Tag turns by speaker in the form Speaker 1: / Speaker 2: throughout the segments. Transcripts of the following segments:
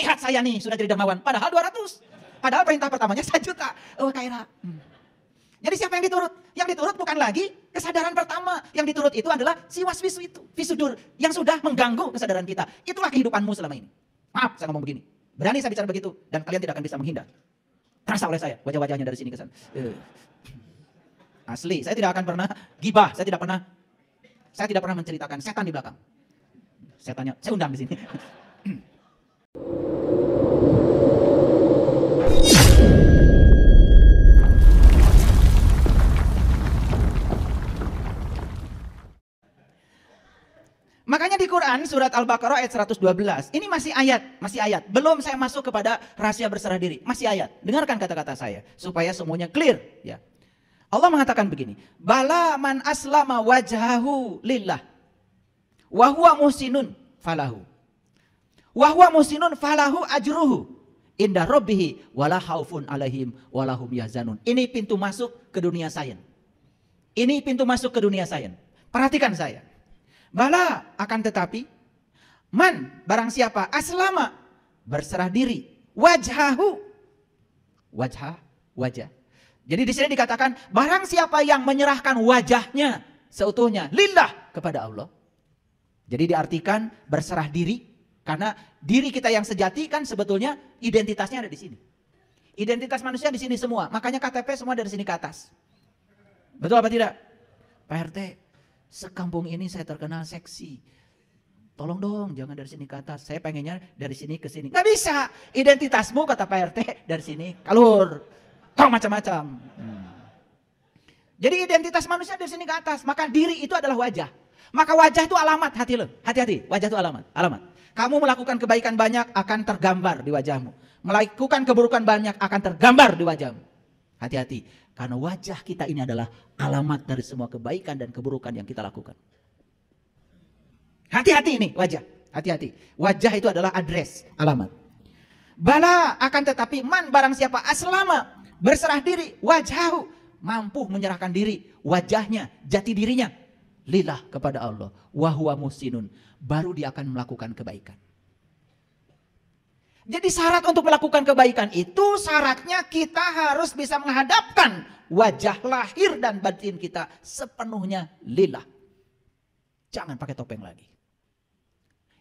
Speaker 1: lihat saya nih sudah jadi dermawan. Padahal 200. Padahal perintah pertamanya 1 juta. Oh Kaira. Jadi siapa yang diturut? Yang diturut bukan lagi kesadaran pertama. Yang diturut itu adalah si waswisu itu. Visudur yang sudah mengganggu kesadaran kita. Itulah kehidupanmu selama ini. Maaf saya ngomong begini. Berani saya bicara begitu. Dan kalian tidak akan bisa menghindar. Terasa oleh saya wajah-wajahnya dari sini ke sana. Asli, saya tidak akan pernah gibah. Saya tidak pernah menceritakan setan di belakang. Setannya, saya undang di sini. Makanya di Quran surat Al-Baqarah ayat 112. Ini masih ayat. Belum saya masuk kepada rahasia berserah diri. Masih ayat. Dengarkan kata-kata saya supaya semuanya clear, ya. Allah mengatakan begini, bala man aslama wajhahu lillah wa huwa muhsinun falahu. Wa huwa muhsinun falahu ajruhu inda rabbih wala khaufun alaihim wala hum yahzanun. Ini pintu masuk ke dunia sains. Ini pintu masuk ke dunia sains. Perhatikan saya. Bala akan tetapi man barang siapa aslama berserah diri wajhahu wajah. Jadi di sini dikatakan barang siapa yang menyerahkan wajahnya seutuhnya lillah kepada Allah. Jadi diartikan berserah diri karena diri kita yang sejati kan sebetulnya identitasnya ada di sini. Identitas manusia di sini semua. Makanya KTP semua dari sini ke atas. Betul apa tidak? Pak RT, sekampung ini saya terkenal seksi. Tolong dong jangan dari sini ke atas. Saya pengennya dari sini ke sini. Nggak bisa. Identitasmu kata Pak RT dari sini kalur. Kau macam-macam. Jadi identitas manusia dari sini ke atas. Maka diri itu adalah wajah. Maka wajah itu alamat, hati-hati. Wajah itu alamat. Kamu melakukan kebaikan banyak akan tergambar di wajahmu. Melakukan keburukan banyak akan tergambar di wajahmu. Hati-hati. Karena wajah kita ini adalah alamat dari semua kebaikan dan keburukan yang kita lakukan. Hati-hati ini wajah. Hati-hati. Wajah itu adalah address, alamat. Bala akan tetapi man barang siapa aslama berserah diri wajhahu mampu menyerahkan diri wajahnya jati dirinya lillah kepada Allah wa huwa muhsinun baru dia akan melakukan kebaikan. Jadi syarat untuk melakukan kebaikan itu syaratnya kita harus bisa menghadapkan wajah lahir dan batin kita sepenuhnya lillah. Jangan pakai topeng lagi.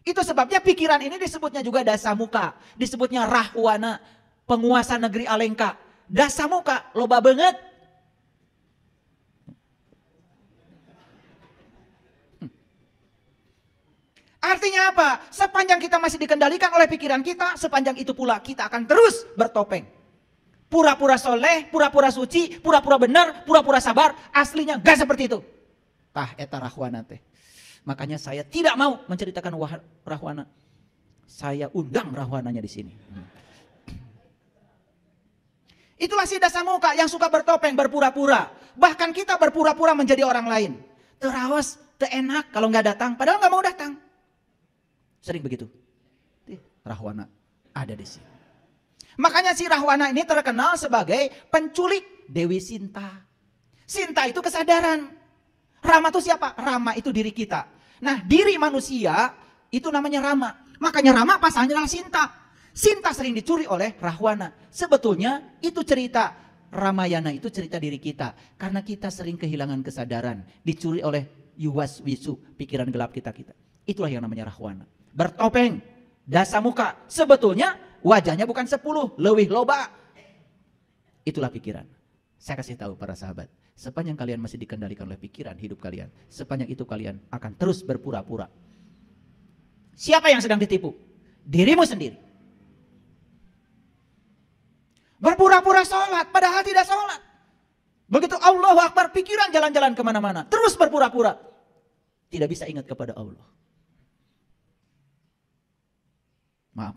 Speaker 1: Itu sebabnya pikiran ini disebutnya juga dasamuka, disebutnya rahwana, penguasa negeri Alengka. Dasamuka loba banget. Artinya apa? Sepanjang kita masih dikendalikan oleh pikiran kita, sepanjang itu pula kita akan terus bertopeng. Pura-pura soleh, pura-pura suci, pura-pura benar, pura-pura sabar, aslinya gak seperti itu. Tah eta rahwana teh. Makanya saya tidak mau menceritakan rahwana. Saya undang rahwananya di sini. Itulah si dasamuka yang suka bertopeng, berpura-pura. Bahkan kita berpura-pura menjadi orang lain. Terawas, enak kalau nggak datang, padahal nggak mau datang. Sering begitu. Rahwana ada di sini. Makanya si Rahwana ini terkenal sebagai penculik Dewi Sinta. Sinta itu kesadaran. Rama itu siapa? Rama itu diri kita. Nah diri manusia itu namanya Rama. Makanya Rama pasalnya adalah Sinta. Sinta sering dicuri oleh Rahwana. Sebetulnya itu cerita Ramayana itu cerita diri kita. Karena kita sering kehilangan kesadaran. Dicuri oleh yuwaswisu, pikiran gelap kita. Itulah yang namanya Rahwana. Bertopeng, dasamuka. Sebetulnya wajahnya bukan 10, leuwih loba. Itulah pikiran. Saya kasih tahu para sahabat. Sepanjang kalian masih dikendalikan oleh pikiran hidup kalian. Sepanjang itu kalian akan terus berpura-pura. Siapa yang sedang ditipu? Dirimu sendiri. Berpura-pura sholat, padahal tidak sholat. Begitu Allahu Akbar, pikiran jalan-jalan kemana-mana. Terus berpura-pura. Tidak bisa ingat kepada Allah. Maaf,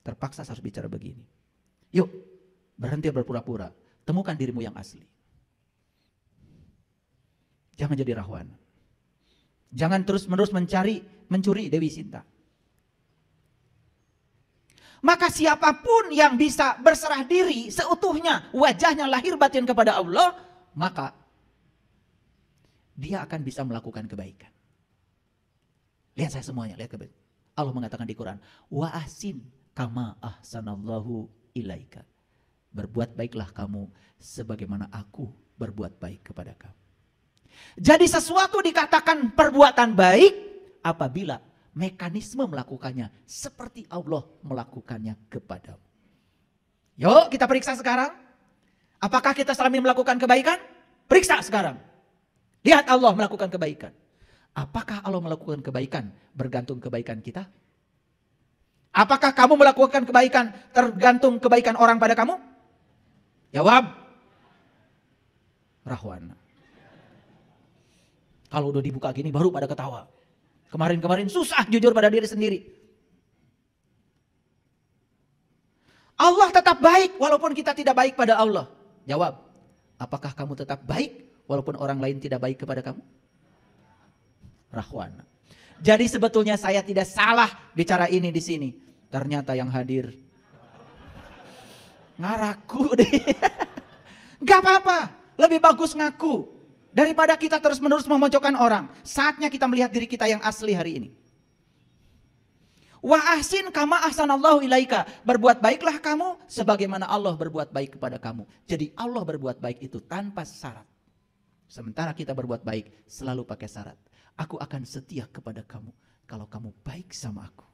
Speaker 1: terpaksa harus bicara begini. Yuk, berhenti berpura-pura. Temukan dirimu yang asli. Jangan jadi Rahwana. Jangan terus-menerus mencuri Dewi Sinta. Maka siapapun yang bisa berserah diri seutuhnya, wajahnya lahir batin kepada Allah, maka dia akan bisa melakukan kebaikan. Lihat saya semuanya, lihat kebaikan. Allah mengatakan di Quran, wa ahsin, kama ahsanallahu ilaika. Berbuat baiklah kamu sebagaimana aku berbuat baik kepada kamu. Jadi sesuatu dikatakan perbuatan baik apabila mekanisme melakukannya seperti Allah melakukannya kepadamu. Yuk kita periksa sekarang. Apakah kita selama ini melakukan kebaikan? Periksa sekarang. Lihat Allah melakukan kebaikan. Apakah Allah melakukan kebaikan bergantung kebaikan kita? Apakah kamu melakukan kebaikan tergantung kebaikan orang pada kamu? Jawab. Rahwana. Kalau udah dibuka gini baru pada ketawa. Kemarin-kemarin susah jujur pada diri sendiri. Allah tetap baik walaupun kita tidak baik pada Allah. Jawab. Apakah kamu tetap baik walaupun orang lain tidak baik kepada kamu? Rahwana. Jadi sebetulnya saya tidak salah bicara ini di sini. Ternyata yang hadir ngaraku deh. Gak apa-apa. Lebih bagus ngaku. Daripada kita terus-menerus memojokkan orang. Saatnya kita melihat diri kita yang asli hari ini. Wa ahsin kama ahsanallahu ilaika. Berbuat baiklah kamu sebagaimana Allah berbuat baik kepada kamu. Jadi Allah berbuat baik itu tanpa syarat. Sementara kita berbuat baik selalu pakai syarat. Aku akan setia kepada kamu kalau kamu baik sama aku.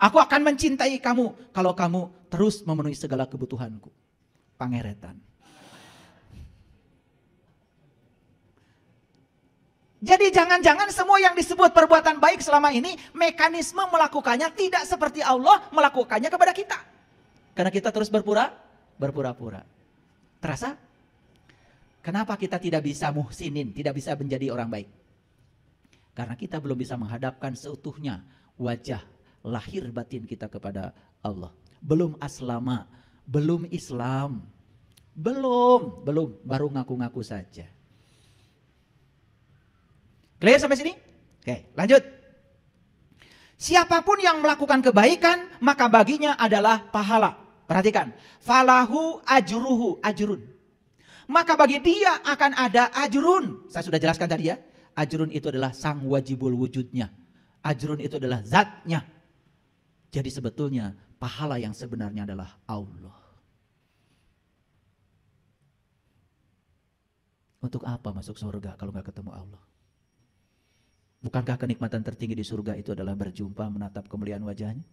Speaker 1: Aku akan mencintai kamu kalau kamu terus memenuhi segala kebutuhanku. Pangeretan. Jadi jangan-jangan semua yang disebut perbuatan baik selama ini, mekanisme melakukannya tidak seperti Allah melakukannya kepada kita. Karena kita terus berpura-pura. Terasa? Kenapa kita tidak bisa muhsinin, tidak bisa menjadi orang baik? Karena kita belum bisa menghadapkan seutuhnya wajah lahir batin kita kepada Allah. Belum aslama, belum Islam. Belum, baru ngaku-ngaku saja. Clear sampai sini? Oke, lanjut. Siapapun yang melakukan kebaikan, maka baginya adalah pahala. Perhatikan. Falahu ajrun. Maka bagi dia akan ada ajrun. Saya sudah jelaskan tadi ya. Ajrun itu adalah sang wajibul wujudnya. Ajrun itu adalah zatnya. Jadi sebetulnya pahala yang sebenarnya adalah Allah. Untuk apa masuk surga kalau nggak ketemu Allah? Bukankah kenikmatan tertinggi di surga itu adalah berjumpa menatap kemuliaan wajahnya?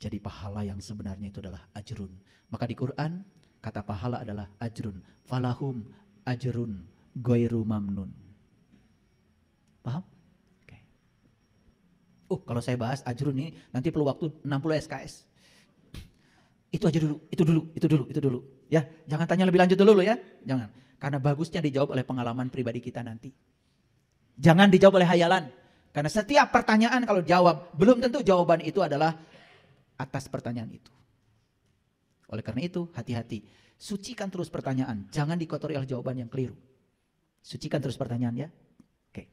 Speaker 1: Jadi pahala yang sebenarnya itu adalah ajrun. Maka di Quran kata pahala adalah ajrun. Falahum ajrun ghairu mamnun. Paham? Oke. Kalau saya bahas ajrun ini nanti perlu waktu 60 SKS. Itu aja dulu, itu dulu. Ya, jangan tanya lebih lanjut dulu ya. Jangan. Karena bagusnya dijawab oleh pengalaman pribadi kita nanti. Jangan dijawab oleh hayalan. Karena setiap pertanyaan kalau jawab, belum tentu jawaban itu adalah atas pertanyaan itu. Oleh karena itu, hati-hati. Sucikan terus pertanyaan. Jangan dikotori oleh jawaban yang keliru. Sucikan terus pertanyaan ya. Oke.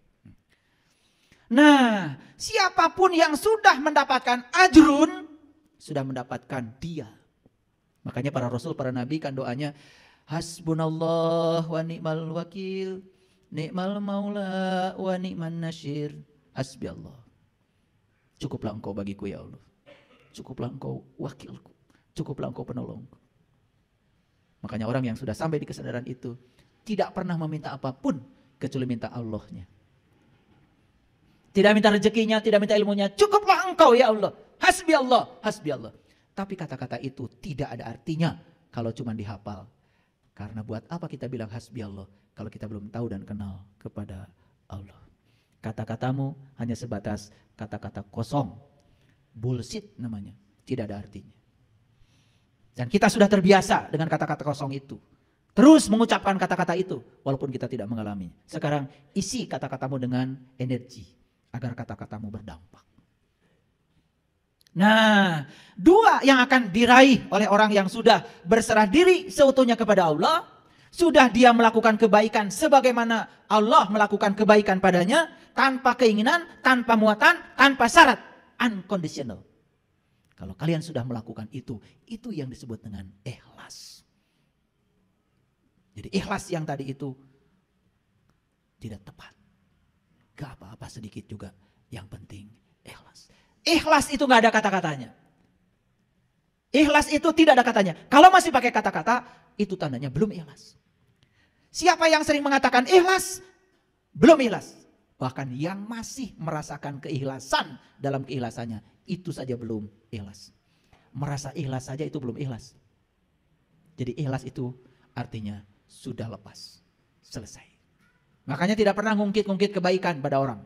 Speaker 1: Nah, siapapun yang sudah mendapatkan ajrun, sudah mendapatkan dia. Makanya para rasul, para nabi kan doanya, hasbunallah wa ni'mal wakil. Ni'mal maula wa ni'man nasyir. Hasbi Allah. Cukuplah engkau bagiku ya Allah. Cukuplah engkau wakilku. Cukuplah engkau penolongku. Makanya orang yang sudah sampai di kesadaran itu tidak pernah meminta apapun kecuali minta Allahnya. Tidak minta rezekinya, tidak minta ilmunya. Cukuplah engkau ya Allah. Hasbi Allah. Hasbi Allah. Tapi kata-kata itu tidak ada artinya kalau cuma dihafal. Karena buat apa kita bilang hasbi Allah kalau kita belum tahu dan kenal kepada Allah. Kata-katamu hanya sebatas kata-kata kosong. Bullshit namanya. Tidak ada artinya. Dan kita sudah terbiasa dengan kata-kata kosong itu. Terus mengucapkan kata-kata itu walaupun kita tidak mengalami. Sekarang isi kata-katamu dengan energi agar kata-katamu berdampak. Nah, dua yang akan diraih oleh orang yang sudah berserah diri seutuhnya kepada Allah. Sudah dia melakukan kebaikan sebagaimana Allah melakukan kebaikan padanya. Tanpa keinginan, tanpa muatan, tanpa syarat. Unconditional. Kalau kalian sudah melakukan itu yang disebut dengan ikhlas. Jadi ikhlas yang tadi itu tidak tepat. Gak apa-apa sedikit juga, yang penting ikhlas. Ikhlas itu nggak ada kata-katanya. Ikhlas itu tidak ada katanya. Kalau masih pakai kata-kata, itu tandanya belum ikhlas. Siapa yang sering mengatakan ikhlas, belum ikhlas. Bahkan yang masih merasakan keikhlasan dalam keikhlasannya, itu saja belum ikhlas. Merasa ikhlas saja itu belum ikhlas. Jadi ikhlas itu artinya sudah lepas, selesai. Makanya tidak pernah ngungkit-ngungkit kebaikan pada orang.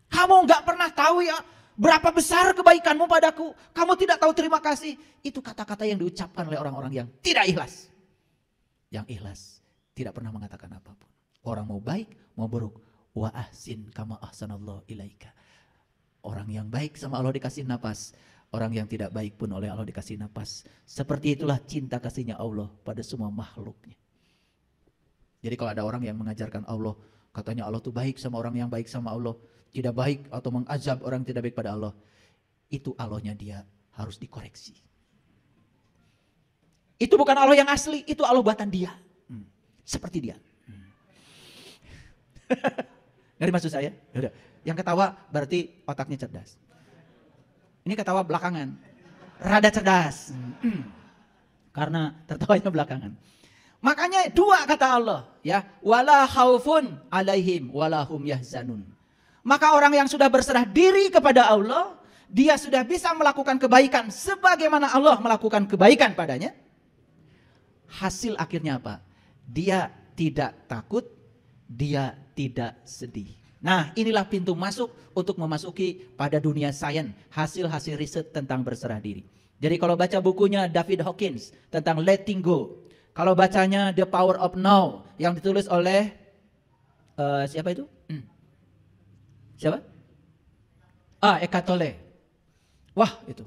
Speaker 1: Kamu nggak pernah tahu ya berapa besar kebaikanmu padaku. Kamu tidak tahu terima kasih. Itu kata-kata yang diucapkan oleh orang-orang yang tidak ikhlas. Yang ikhlas tidak pernah mengatakan apapun. Orang mau baik, mau buruk. Wa ahsin kama ahsanallahu ilaika. Orang yang baik sama Allah dikasih napas. Orang yang tidak baik pun oleh Allah dikasih napas. Seperti itulah cinta kasihnya Allah pada semua makhluknya. Jadi kalau ada orang yang mengajarkan Allah, katanya Allah tuh baik sama orang yang baik sama Allah, tidak baik atau mengazab orang yang tidak baik pada Allah, itu Allahnya dia harus dikoreksi. Itu bukan Allah yang asli, itu Allah buatan dia. Seperti dia. Ngerti maksud saya? Yaudah. Yang ketawa berarti otaknya cerdas. Ini ketawa belakangan. Rada cerdas. Karena tertawanya belakangan. Makanya dua kata Allah, ya, wala khaufun alaihim walahum yahzanun. Maka orang yang sudah berserah diri kepada Allah, dia sudah bisa melakukan kebaikan sebagaimana Allah melakukan kebaikan padanya. Hasil akhirnya apa? Dia tidak takut, dia tidak sedih. Nah, inilah pintu masuk untuk memasuki pada dunia sains, hasil-hasil riset tentang berserah diri. Jadi kalau baca bukunya David Hawkins tentang letting go, kalau bacanya The Power of Now yang ditulis oleh siapa itu? Siapa? Eckhart Tolle. Wah, itu.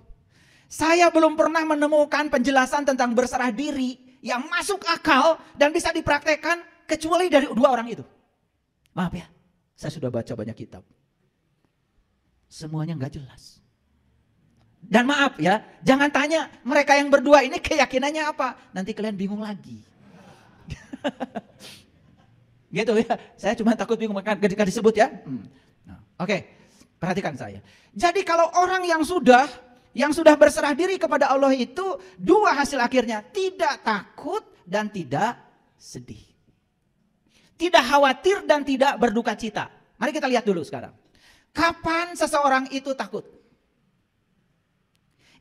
Speaker 1: Saya belum pernah menemukan penjelasan tentang berserah diri yang masuk akal dan bisa dipraktekkan kecuali dari dua orang itu. Maaf ya, saya sudah baca banyak kitab. Semuanya nggak jelas. Dan maaf ya, jangan tanya mereka yang berdua ini keyakinannya apa. Nanti kalian bingung lagi. Gitu ya, saya cuma takut bingung ketika disebut ya. Oke, perhatikan saya. Jadi kalau orang yang sudah berserah diri kepada Allah itu, dua hasil akhirnya, tidak takut dan tidak sedih. Tidak khawatir dan tidak berduka cita. Mari kita lihat dulu sekarang. Kapan seseorang itu takut?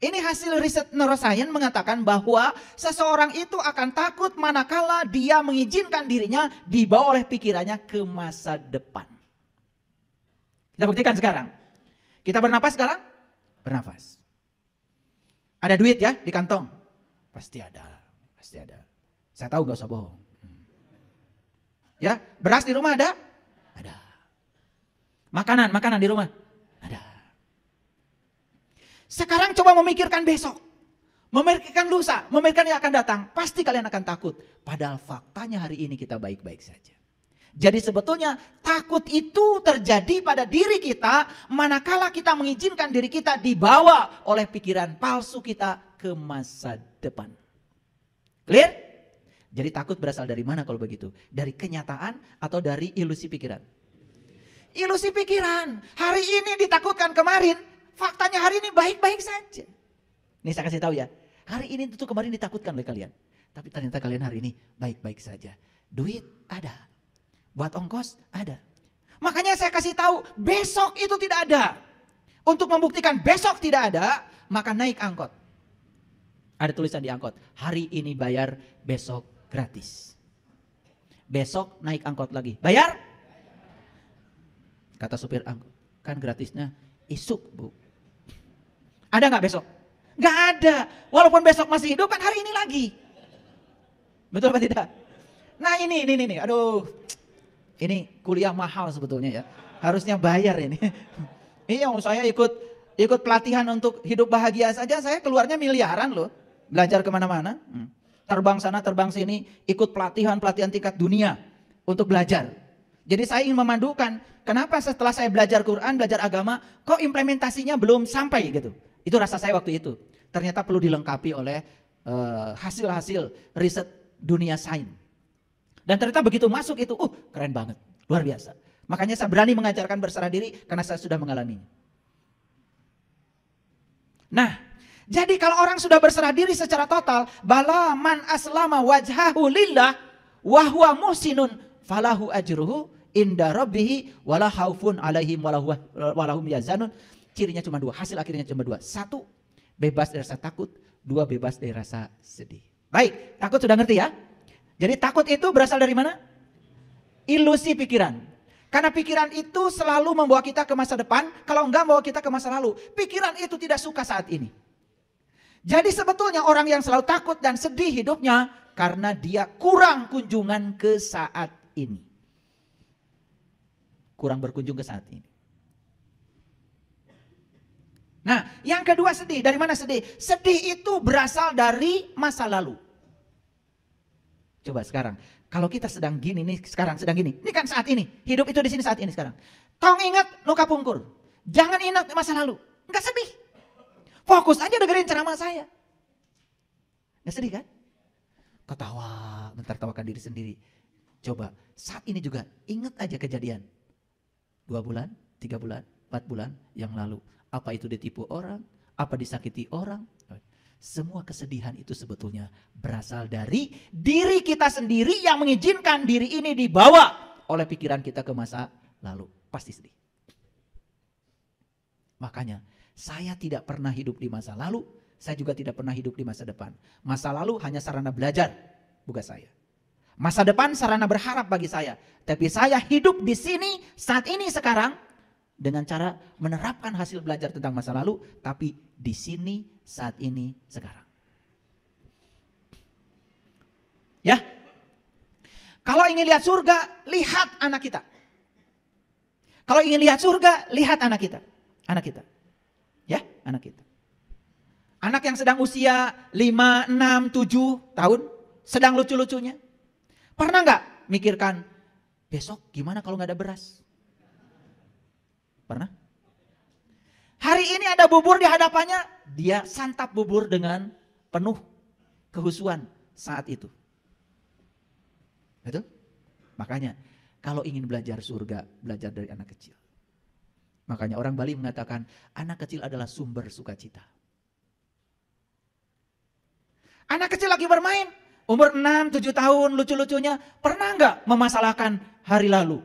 Speaker 1: Ini hasil riset neuroscience mengatakan bahwa seseorang itu akan takut manakala dia mengizinkan dirinya dibawa oleh pikirannya ke masa depan. Kita buktikan sekarang. Kita bernapas sekarang? Bernafas. Ada duit ya di kantong? Pasti ada. Pasti ada. Saya tahu gak usah bohong. Ya, beras di rumah ada? Ada. Makanan di rumah? Ada. Sekarang coba memikirkan besok. Memikirkan lusa, memikirkan yang akan datang. Pasti kalian akan takut. Padahal faktanya hari ini kita baik-baik saja. Jadi sebetulnya takut itu terjadi pada diri kita manakala kita mengizinkan diri kita dibawa oleh pikiran palsu kita ke masa depan. Clear? Jadi takut berasal dari mana kalau begitu? Dari kenyataan atau dari ilusi pikiran? Ilusi pikiran. Hari ini ditakutkan kemarin, faktanya hari ini baik-baik saja. Ini saya kasih tahu ya. Hari ini itu kemarin ditakutkan oleh kalian. Tapi ternyata kalian hari ini baik-baik saja. Duit ada. Buat ongkos ada. Makanya saya kasih tahu besok itu tidak ada. Untuk membuktikan besok tidak ada, maka naik angkot. Ada tulisan di angkot, hari ini bayar, besok gratis. Besok naik angkot lagi, bayar? Kata supir angkot, kan gratisnya isuk bu. Ada nggak besok? Nggak ada. Walaupun besok masih hidup kan hari ini lagi. Betul apa tidak? Nah ini, aduh. Ini kuliah mahal sebetulnya ya. Harusnya bayar ini. Iya, saya ikut pelatihan untuk hidup bahagia saja. Saya keluarnya miliaran loh. Belajar kemana-mana. Terbang sana, terbang sini. Ikut pelatihan tingkat dunia. Untuk belajar. Jadi saya ingin memandukan. Kenapa setelah saya belajar Quran, belajar agama. Kok implementasinya belum sampai gitu. Itu rasa saya waktu itu. Ternyata perlu dilengkapi oleh hasil-hasil riset dunia sains. Dan ternyata begitu masuk itu, keren banget, luar biasa. Makanya saya berani mengajarkan berserah diri karena saya sudah mengalaminya. Nah, jadi kalau orang sudah berserah diri secara total, bala man aslama wajhahu lillah wa huwa muhsinun falahu ajruhu inda rabbihi wala khaufun alaihim walahum yazanun. Cirinya cuma dua, hasil akhirnya cuma dua. Satu, bebas dari rasa takut. Dua, bebas dari rasa sedih. Baik, takut sudah ngerti ya? Jadi takut itu berasal dari mana? Ilusi pikiran. Karena pikiran itu selalu membawa kita ke masa depan, kalau enggak membawa kita ke masa lalu. Pikiran itu tidak suka saat ini. Jadi sebetulnya orang yang selalu takut dan sedih hidupnya karena dia kurang kunjungan ke saat ini. Kurang berkunjung ke saat ini. Nah, yang kedua sedih. Dari mana sedih? Sedih itu berasal dari masa lalu. Coba sekarang, kalau kita sedang gini nih, sekarang sedang gini. Ini kan saat ini, hidup itu di sini saat ini sekarang. Tong ingat luka pungkur. Jangan ingat masa lalu. Enggak sedih. Fokus aja dengerin ceramah saya. Enggak sedih kan? Ketawa, bentar tawakan diri sendiri. Coba, saat ini juga ingat aja kejadian. 2 bulan, 3 bulan, 4 bulan yang lalu. Apa itu ditipu orang? Apa disakiti orang? Semua kesedihan itu sebetulnya berasal dari diri kita sendiri yang mengizinkan diri ini dibawa oleh pikiran kita ke masa lalu. Pasti sedih. Makanya saya tidak pernah hidup di masa lalu, saya juga tidak pernah hidup di masa depan. Masa lalu hanya sarana belajar, bukan saya. Masa depan sarana berharap bagi saya. Tapi saya hidup di sini, saat ini, sekarang, dengan cara menerapkan hasil belajar tentang masa lalu, tapi di sini, saat ini, sekarang. Ya, kalau ingin lihat surga, lihat anak kita. Kalau ingin lihat surga, lihat anak kita. Anak kita. Ya, anak kita. Anak yang sedang usia 5, 6, 7 tahun, sedang lucu-lucunya. Pernah nggak mikirkan, besok gimana kalau nggak ada beras? Pernah? Hari ini ada bubur di hadapannya, dia santap bubur dengan penuh kehusuan saat itu. Betul? Makanya kalau ingin belajar surga, belajar dari anak kecil. Makanya orang Bali mengatakan anak kecil adalah sumber sukacita. Anak kecil lagi bermain, umur 6, 7 tahun, lucu-lucunya, pernah nggak memasalahkan hari lalu?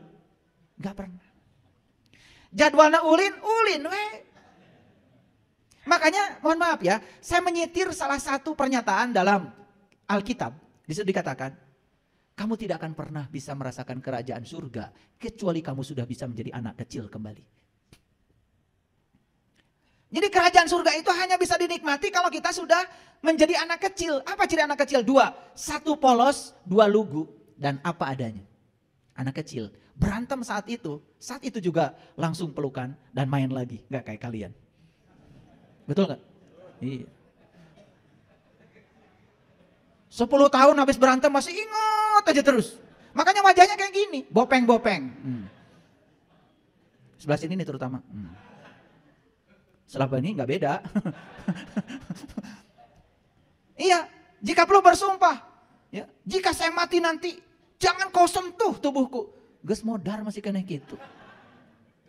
Speaker 1: Nggak pernah. Jadwalnya ulin, weh. Makanya mohon maaf ya, saya menyitir salah satu pernyataan dalam Alkitab. Di situ dikatakan, kamu tidak akan pernah bisa merasakan kerajaan surga kecuali kamu sudah bisa menjadi anak kecil kembali. Jadi kerajaan surga itu hanya bisa dinikmati kalau kita sudah menjadi anak kecil. Apa ciri anak kecil? 2, 1 polos, 2 lugu, dan apa adanya. Anak kecil berantem saat itu juga langsung pelukan dan main lagi, nggak kayak kalian. Betul nggak? Iya. 10 tahun habis berantem masih ingat aja terus. Makanya wajahnya kayak gini, bopeng-bopeng. Sebelah sini nih terutama. Setelah ini nggak beda. Iya, jika perlu bersumpah, ya, jika saya mati nanti, jangan kau sentuh tubuhku. Gus modar masih kena gitu.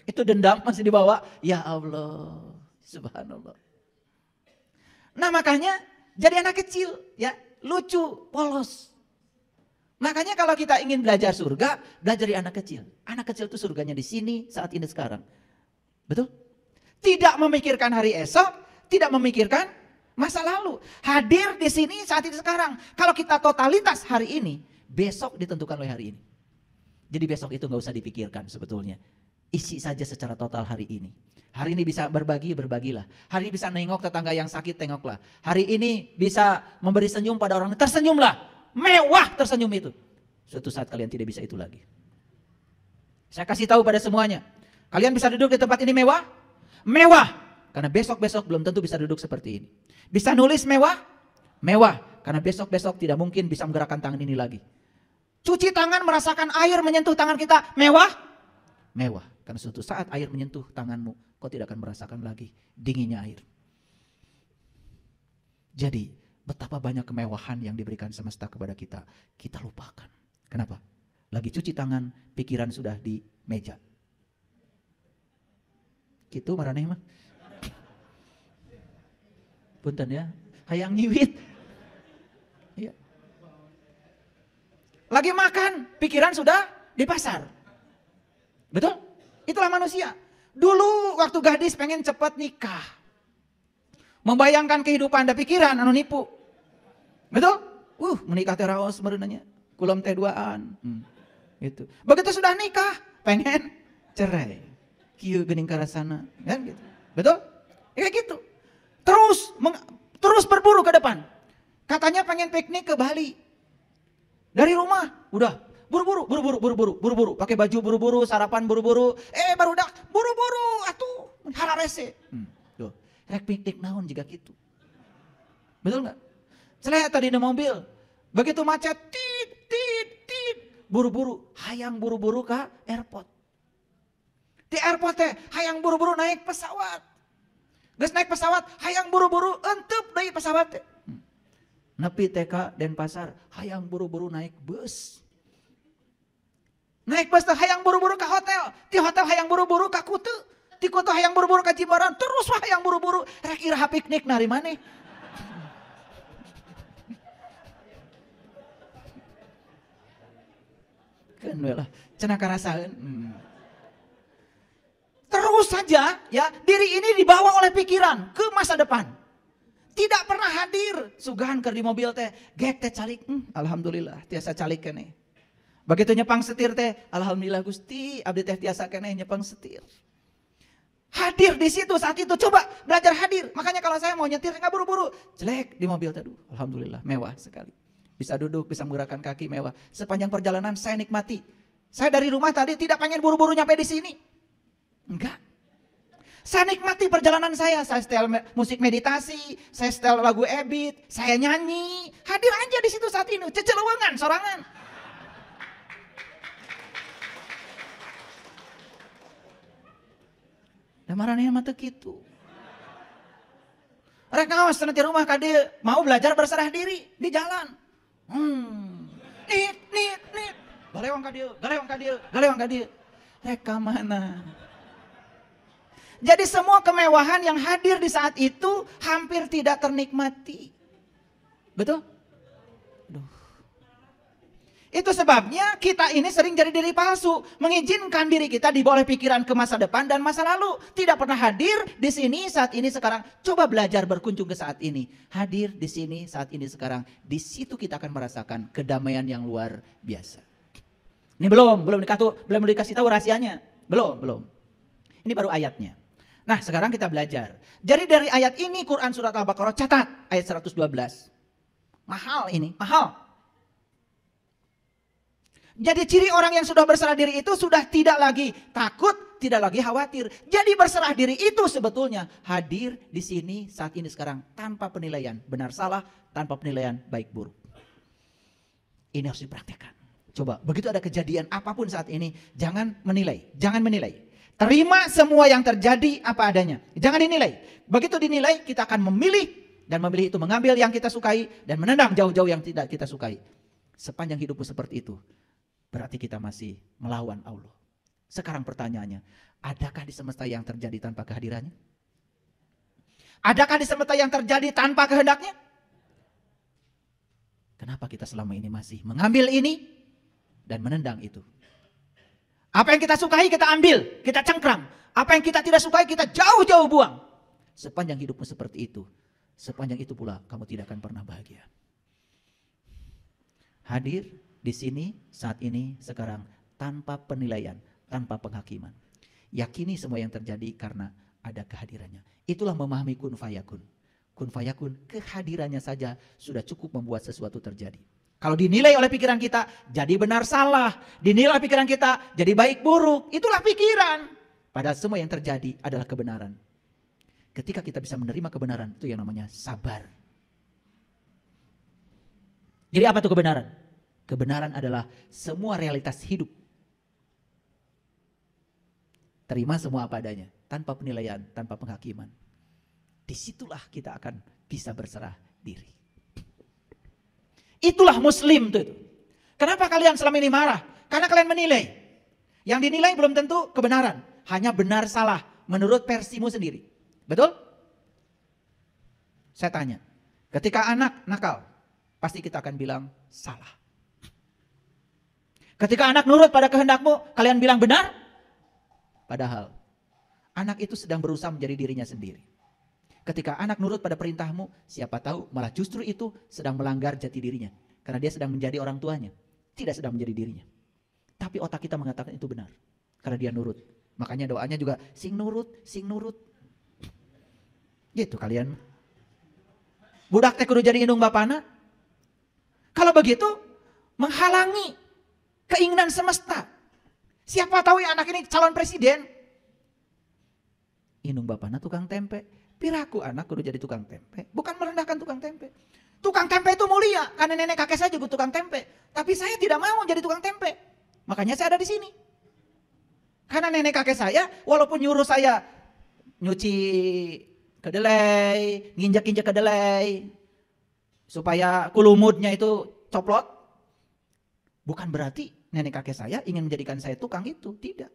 Speaker 1: Itu dendam masih dibawa. Ya Allah, subhanallah. Nah makanya jadi anak kecil, ya lucu, polos. Makanya kalau kita ingin belajar surga, belajar dari anak kecil. Anak kecil itu surganya di sini, saat ini, sekarang. Betul? Tidak memikirkan hari esok, tidak memikirkan masa lalu. Hadir di sini, saat ini, sekarang. Kalau kita totalitas hari ini, besok ditentukan oleh hari ini. Jadi besok itu gak usah dipikirkan sebetulnya. Isi saja secara total hari ini. Hari ini bisa berbagi, berbagilah. Hari ini bisa nengok tetangga yang sakit, tengoklah. Hari ini bisa memberi senyum pada orang, tersenyumlah. Mewah tersenyum itu. Suatu saat kalian tidak bisa itu lagi. Saya kasih tahu pada semuanya. Kalian bisa duduk di tempat ini mewah? Mewah. Karena besok-besok belum tentu bisa duduk seperti ini. Bisa nulis mewah? Mewah. Karena besok-besok tidak mungkin bisa menggerakkan tangan ini lagi. Cuci tangan, merasakan air menyentuh tangan kita, mewah? Mewah. Karena suatu saat air menyentuh tanganmu, kau tidak akan merasakan lagi dinginnya air. Jadi betapa banyak kemewahan yang diberikan semesta kepada kita, kita lupakan. Kenapa? Lagi cuci tangan, pikiran sudah di meja. Gitu marane mah. Punten ya, hayang nyiwit. Ya. Lagi makan, pikiran sudah di pasar. Betul? Itulah manusia. Dulu waktu gadis pengen cepat nikah. Membayangkan kehidupan ada pikiran anu nipu. Betul? Menikah teh raos mereunanya. Kulam teh duaan. Gitu. Begitu sudah nikah, pengen cerai. Kieu geuning karasana, kan gitu. Betul? Ya gitu. Terus berburu ke depan. Katanya pengen piknik ke Bali. Dari rumah, udah buru-buru, pakai baju buru-buru, sarapan buru-buru, barudak buru-buru, atuh hararese. Tuh, rek piknik naon juga gitu. Betul nggak? Saya tadi di mobil, begitu macet, tit, buru-buru, hayang buru-buru ke airport. Di airport teh, hayang buru-buru naik pesawat. Geus naik pesawat, hayang buru-buru enteup deui pesawat teh. Nepi TK Denpasar, hayang buru-buru naik bus. Naik bus teh hayang buru-buru ke hotel. Di hotel hayang buru-buru ke Kutu. Di Kutu hayang buru-buru ke Jimbaran. Terus hayang buru-buru rek iraha piknik nari maneh. Kan lah, cenah karasaeun. Terus saja ya, diri ini dibawa oleh pikiran ke masa depan. Tidak pernah hadir. Sugahan keur di mobil teh, gek teh calik. Alhamdulillah tiasa calik keneh. Begitu nyepang setir teh, alhamdulillah Gusti, abdi teh tiasa keneh nyepang setir. Hadir di situ saat itu, coba belajar hadir. Makanya kalau saya mau nyetir nggak buru-buru, jelek di mobil teh. Alhamdulillah mewah sekali. Bisa duduk, bisa menggerakkan kaki mewah. Sepanjang perjalanan saya nikmati. Saya dari rumah tadi tidak pengen buru-buru nyampe di sini. Enggak. Saya nikmati perjalanan saya setel musik meditasi, saya setel lagu Ebit, saya nyanyi, hadir aja di situ saat ini, ceceluwengan, sorangan. Da marane mah teu kitu. Rek ngaos cenah di rumah ka dieu, mau belajar berserah diri di jalan. Nit. Galewang ka dieu. Rek ka mana? Jadi semua kemewahan yang hadir di saat itu hampir tidak ternikmati. Betul? Itu sebabnya kita ini sering jadi diri palsu. Mengizinkan diri kita dibawa oleh pikiran ke masa depan dan masa lalu. Tidak pernah hadir di sini, saat ini, sekarang. Coba belajar berkunjung ke saat ini. Hadir di sini, saat ini, sekarang. Di situ kita akan merasakan kedamaian yang luar biasa. Ini belum dikasih tahu rahasianya. Belum. Ini baru ayatnya. Nah sekarang kita belajar. Jadi dari ayat ini Quran surat Al-Baqarah catat ayat 112. Mahal ini, mahal. Jadi ciri orang yang sudah berserah diri itu sudah tidak lagi takut, tidak lagi khawatir. Jadi berserah diri itu sebetulnya hadir di sini saat ini sekarang tanpa penilaian benar salah, tanpa penilaian baik buruk. Ini harus dipraktekkan. Coba begitu ada kejadian apapun saat ini jangan menilai. Terima semua yang terjadi apa adanya. Jangan dinilai. Begitu dinilai kita akan memilih. Dan memilih itu mengambil yang kita sukai. Dan menendang jauh-jauh yang tidak kita sukai. Sepanjang hidupmu seperti itu. Berarti kita masih melawan Allah. Sekarang pertanyaannya. Adakah di semesta yang terjadi tanpa kehadirannya? Adakah di semesta yang terjadi tanpa kehendaknya? Kenapa kita selama ini masih mengambil ini. Dan menendang itu? Apa yang kita sukai kita ambil, kita cengkram. Apa yang kita tidak sukai kita jauh-jauh buang. Sepanjang hidupmu seperti itu, sepanjang itu pula kamu tidak akan pernah bahagia. Hadir di sini, saat ini, sekarang, tanpa penilaian, tanpa penghakiman. Yakini semua yang terjadi karena ada kehadirannya. Itulah memahami kun fayakun. Kun fayakun, kehadirannya saja sudah cukup membuat sesuatu terjadi. Kalau dinilai oleh pikiran kita, jadi benar salah. Dinilai oleh pikiran kita, jadi baik buruk. Itulah pikiran. Padahal semua yang terjadi adalah kebenaran. Ketika kita bisa menerima kebenaran, itu yang namanya sabar. Jadi apa itu kebenaran? Kebenaran adalah semua realitas hidup. Terima semua apa adanya, tanpa penilaian, tanpa penghakiman. Disitulah kita akan bisa berserah diri. Itulah muslim itu. Kenapa kalian selama ini marah? Karena kalian menilai. Yang dinilai belum tentu kebenaran. Hanya benar salah menurut versimu sendiri. Betul? Saya tanya, ketika anak nakal, pasti kita akan bilang salah. Ketika anak nurut pada kehendakmu, kalian bilang benar? Padahal anak itu sedang berusaha menjadi dirinya sendiri. Ketika anak nurut pada perintahmu, siapa tahu malah justru itu sedang melanggar jati dirinya. Karena dia sedang menjadi orang tuanya, tidak sedang menjadi dirinya. Tapi otak kita mengatakan itu benar, karena dia nurut. Makanya doanya juga sing nurut, sing nurut. Gitu kalian. Budak teh kudu jadi indung bapana. Kalau begitu, menghalangi keinginan semesta. Siapa tahu ya anak ini calon presiden. Indung bapana tukang tempe. Piraku anak kudu jadi tukang tempe. Bukan merendahkan tukang tempe. Tukang tempe itu mulia. Karena nenek kakek saya juga tukang tempe. Tapi saya tidak mau jadi tukang tempe. Makanya saya ada di sini. Karena nenek kakek saya walaupun nyuruh saya nyuci kedelai, nginjak-injak kedelai. Supaya kulumutnya itu coplot. Bukan berarti nenek kakek saya ingin menjadikan saya tukang itu. Tidak.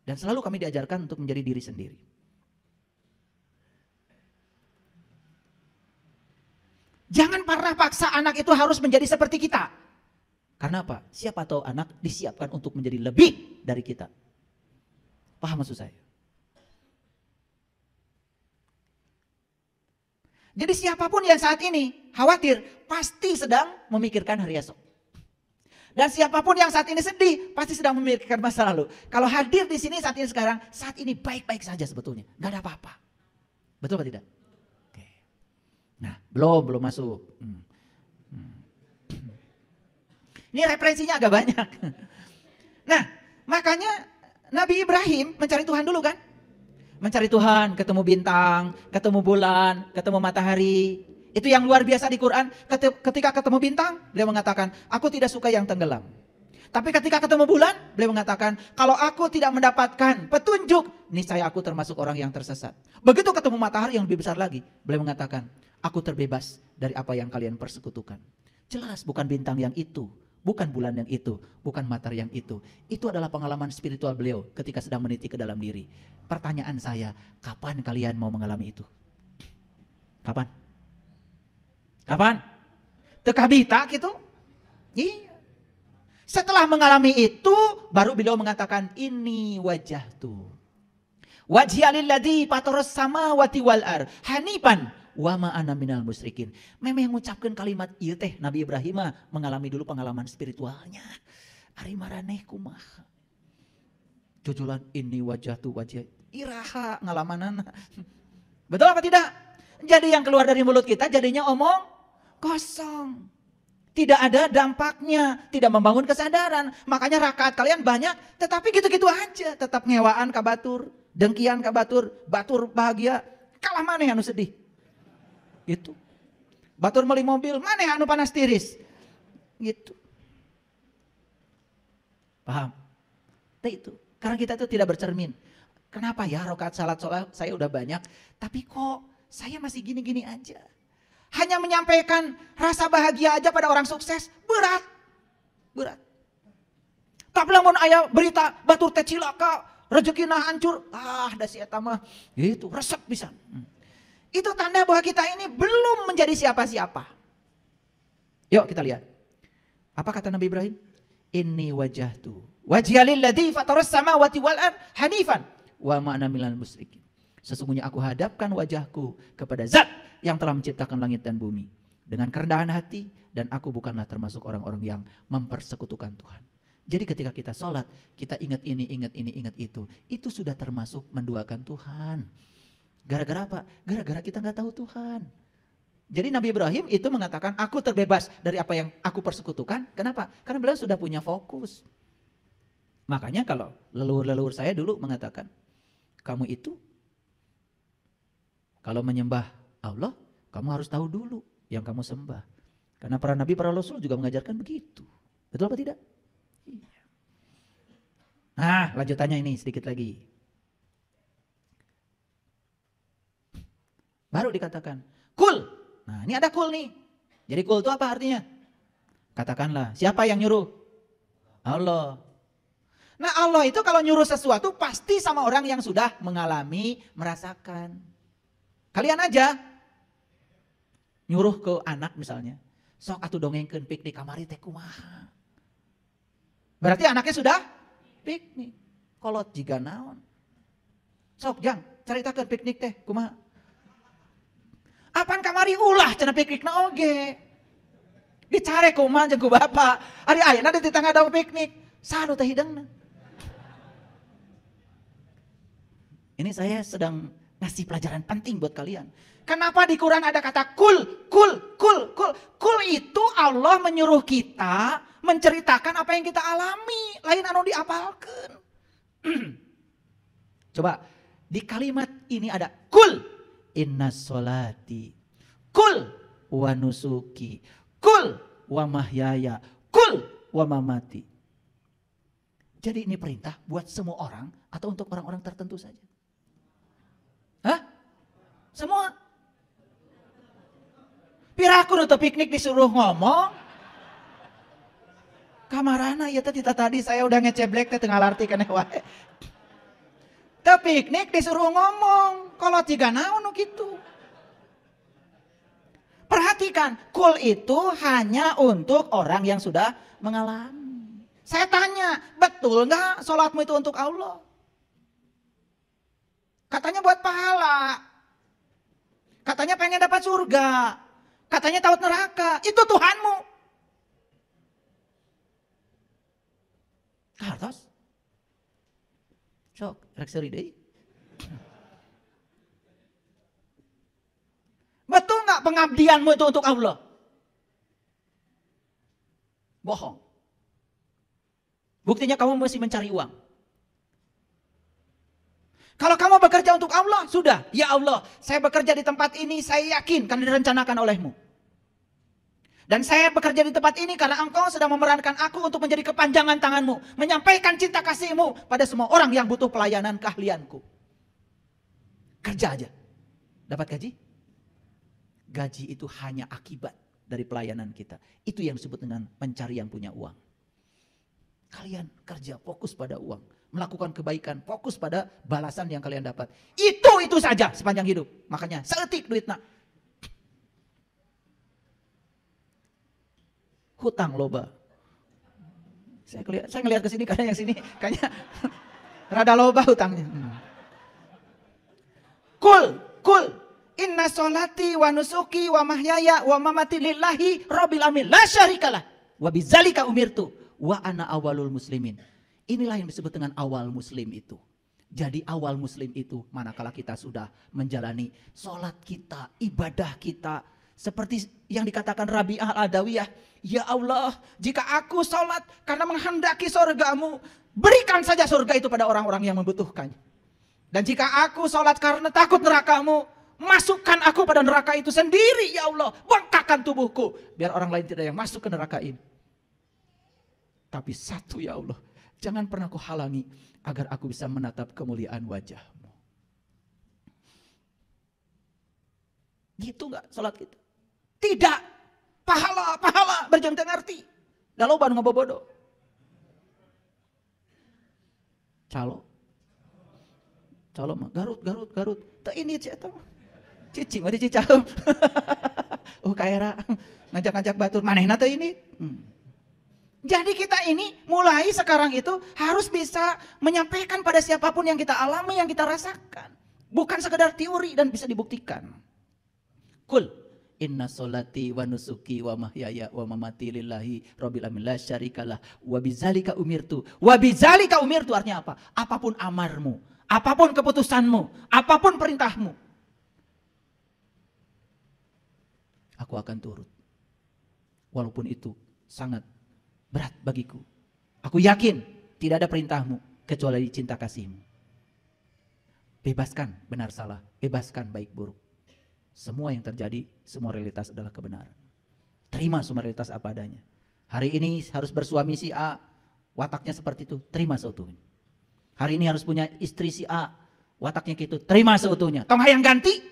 Speaker 1: Dan selalu kami diajarkan untuk menjadi diri sendiri. Jangan pernah paksa anak itu harus menjadi seperti kita. Karena apa? Siapa tahu anak disiapkan untuk menjadi lebih dari kita. Paham maksud saya? Jadi siapapun yang saat ini khawatir, pasti sedang memikirkan hari esok. Dan siapapun yang saat ini sedih, pasti sedang memikirkan masa lalu. Kalau hadir di sini saat ini sekarang, saat ini baik-baik saja sebetulnya. Gak ada apa-apa. Betul atau tidak? Nah, belum masuk. Ini referensinya agak banyak. Nah, makanya Nabi Ibrahim mencari Tuhan dulu kan? Mencari Tuhan, ketemu bintang, ketemu bulan, ketemu matahari. Itu yang luar biasa di Quran. Ketika ketemu bintang, beliau mengatakan, aku tidak suka yang tenggelam. Tapi ketika ketemu bulan, beliau mengatakan, kalau aku tidak mendapatkan petunjuk, niscaya aku termasuk orang yang tersesat. Begitu ketemu matahari yang lebih besar lagi, beliau mengatakan, aku terbebas dari apa yang kalian persekutukan. Jelas bukan bintang yang itu, bukan bulan yang itu, bukan matahari yang itu. Itu adalah pengalaman spiritual beliau ketika sedang meniti ke dalam diri. Pertanyaan saya, kapan kalian mau mengalami itu? Kapan? Kapan? Tekabita gitu? Iya. Setelah mengalami itu, baru beliau mengatakan, ini wajah tuh. Wajhialilladzi fataras samawati wal ar hanifan wa ma ana minal musyrikin. Memang mengucapkan kalimat ieu teh Nabi Ibrahim mengalami dulu pengalaman spiritualnya. Ari maraneh kumaha? Jujulan ini wajah tuh wajah iraha ngalamanana. Betul apa tidak? Jadi yang keluar dari mulut kita jadinya omong kosong. Tidak ada dampaknya, tidak membangun kesadaran. Makanya rakaat kalian banyak, tetapi gitu-gitu aja. Tetap ngewaan ka batur, dengkian ka batur, batur bahagia, kalah maneh anu sedih. Gitu. Batur meuli mobil, maneh anu panas tiris. Gitu. Paham? Itu. Karena kita itu tidak bercermin. Kenapa ya rakaat salat saya udah banyak, tapi kok saya masih gini-gini aja. Hanya menyampaikan rasa bahagia aja pada orang sukses, berat. Berat. Tapi lamun aya berita batur teh cilaka, rezekina hancur, da si eta mah gitu, resep pisan. Itu tanda bahwa kita ini belum menjadi siapa-siapa. Yuk kita lihat. Apa kata Nabi Ibrahim? Inni wajahtu wajhialilladzi fataras samawati wal ard hanifan wa ma ana minal musyrikin. Sesungguhnya aku hadapkan wajahku kepada Zat yang telah menciptakan langit dan bumi dengan kerendahan hati, dan aku bukanlah termasuk orang-orang yang mempersekutukan Tuhan. Jadi ketika kita sholat, kita ingat ini, ingat itu sudah termasuk menduakan Tuhan. Gara-gara apa? Gara-gara kita nggak tahu Tuhan. Jadi Nabi Ibrahim itu mengatakan, aku terbebas dari apa yang aku persekutukan. Kenapa? Karena beliau sudah punya fokus. Makanya kalau leluhur-leluhur saya dulu mengatakan, kamu itu kalau menyembah Allah, kamu harus tahu dulu yang kamu sembah. Karena para nabi, para rasul juga mengajarkan begitu. Betul apa tidak? Iya. Nah, lanjutannya ini sedikit lagi. Baru dikatakan, kul. Nah, ini ada kul nih. Jadi kul itu apa artinya? Katakanlah, siapa yang nyuruh? Allah. Nah, Allah itu kalau nyuruh sesuatu pasti sama orang yang sudah mengalami, merasakan. Kalian aja. nyuruh ke anak misalnya, sok atuh dongengkeun piknik kamari teh kumaha. Berarti anaknya sudah piknik. Kolot jiga naon. Sok jang caritakeun piknik teh kumaha. Apaan kamari ulah cenah piknikna oge. Dicare kumaha jeung ku bapa. Ari ayeuna di tangga daun piknik. Saha nu teh hidangna. Ini saya sedang ngasih pelajaran penting buat kalian. Kenapa di Quran ada kata kul, kul, kul, kul. Kul itu Allah menyuruh kita menceritakan apa yang kita alami. Lain anu diapalkeun. Coba di kalimat ini ada kul. Inna sholati. Kul wa nusuki. Kul wa mahyaya. Kul wa mamati. Jadi ini perintah buat semua orang atau untuk orang-orang tertentu saja? Hah? Semua? Pirakun untuk piknik disuruh ngomong. Kamarana ya tadi saya udah ngeceblek teh tengah arti keneh wae. Teu piknik disuruh ngomong. Kalau tiga naon gitu. Perhatikan, kul itu hanya untuk orang yang sudah mengalami. Saya tanya, betul nggak sholatmu itu untuk Allah? Katanya buat pahala. Katanya pengen dapat surga. Katanya takut neraka. Itu Tuhanmu. Hartos. Sok, rek seuri deui. Betul nggak pengabdianmu itu untuk Allah? Bohong. Buktinya kamu masih mencari uang. Kalau kamu bekerja untuk Allah, sudah. Ya Allah, saya bekerja di tempat ini, saya yakin karena direncanakan olehmu. Dan saya bekerja di tempat ini karena engkau sedang memerankan aku untuk menjadi kepanjangan tanganmu. Menyampaikan cinta kasihmu pada semua orang yang butuh pelayanan keahlianku. Kerja aja. Dapat gaji? Gaji itu hanya akibat dari pelayanan kita. Itu yang disebut dengan mencari yang punya uang. Kalian kerja fokus pada uang. Melakukan kebaikan, fokus pada balasan yang kalian dapat. Itu saja sepanjang hidup. Makanya seetik duitna. Hutang loba. Saya ngelihat ke sini karena yang sini kayaknya rada loba hutangnya. Kul. Inna sholati wa nusuki wa mahyaya wa mamati lillahi rabbil alamin la syarikalah. Wa bidzalika umirtu wa ana awalul muslimin. Inilah yang disebut dengan awal muslim itu. Jadi awal muslim itu manakala kita sudah menjalani sholat kita, ibadah kita. Seperti yang dikatakan Rabi'ah al-Adawiyah. Ya Allah, jika aku sholat karena menghendaki surgamu, berikan saja surga itu pada orang-orang yang membutuhkannya. Dan jika aku sholat karena takut nerakamu, masukkan aku pada neraka itu sendiri ya Allah. Bengkakkan tubuhku, biar orang lain tidak yang masuk ke neraka ini. Tapi satu ya Allah. Jangan pernah kau halangi agar aku bisa menatap kemuliaan wajahmu. Gitu gak sholat kita? Tidak. Pahala berjam ngerti. Dalau ban ngobobodo. Calo mah Garut. Tak ini cita mah. Cicing mah dicicalem. Kaera ngajak-ngajak batur manehna teh ini. Jadi kita ini mulai sekarang itu harus bisa menyampaikan pada siapapun yang kita alami, yang kita rasakan. Bukan sekedar teori dan bisa dibuktikan. Kul inna sholati wa nusuki wa mahyaya wa mamati lillahi rabbil alamin la syarikalah wa bidzalika umirtu. Wa bidzalika umirtu artinya apa? Apapun amarmu, apapun keputusanmu, apapun perintahmu, aku akan turut. Walaupun itu sangat berat bagiku. Aku yakin tidak ada perintahmu kecuali cinta kasihmu. Bebaskan benar salah, bebaskan baik buruk. Semua yang terjadi, semua realitas adalah kebenaran. Terima semua realitas apa adanya. Hari ini harus bersuami si A, wataknya seperti itu, terima seutuhnya. Hari ini harus punya istri si A, wataknya gitu, terima seutuhnya. Tong hayang ganti?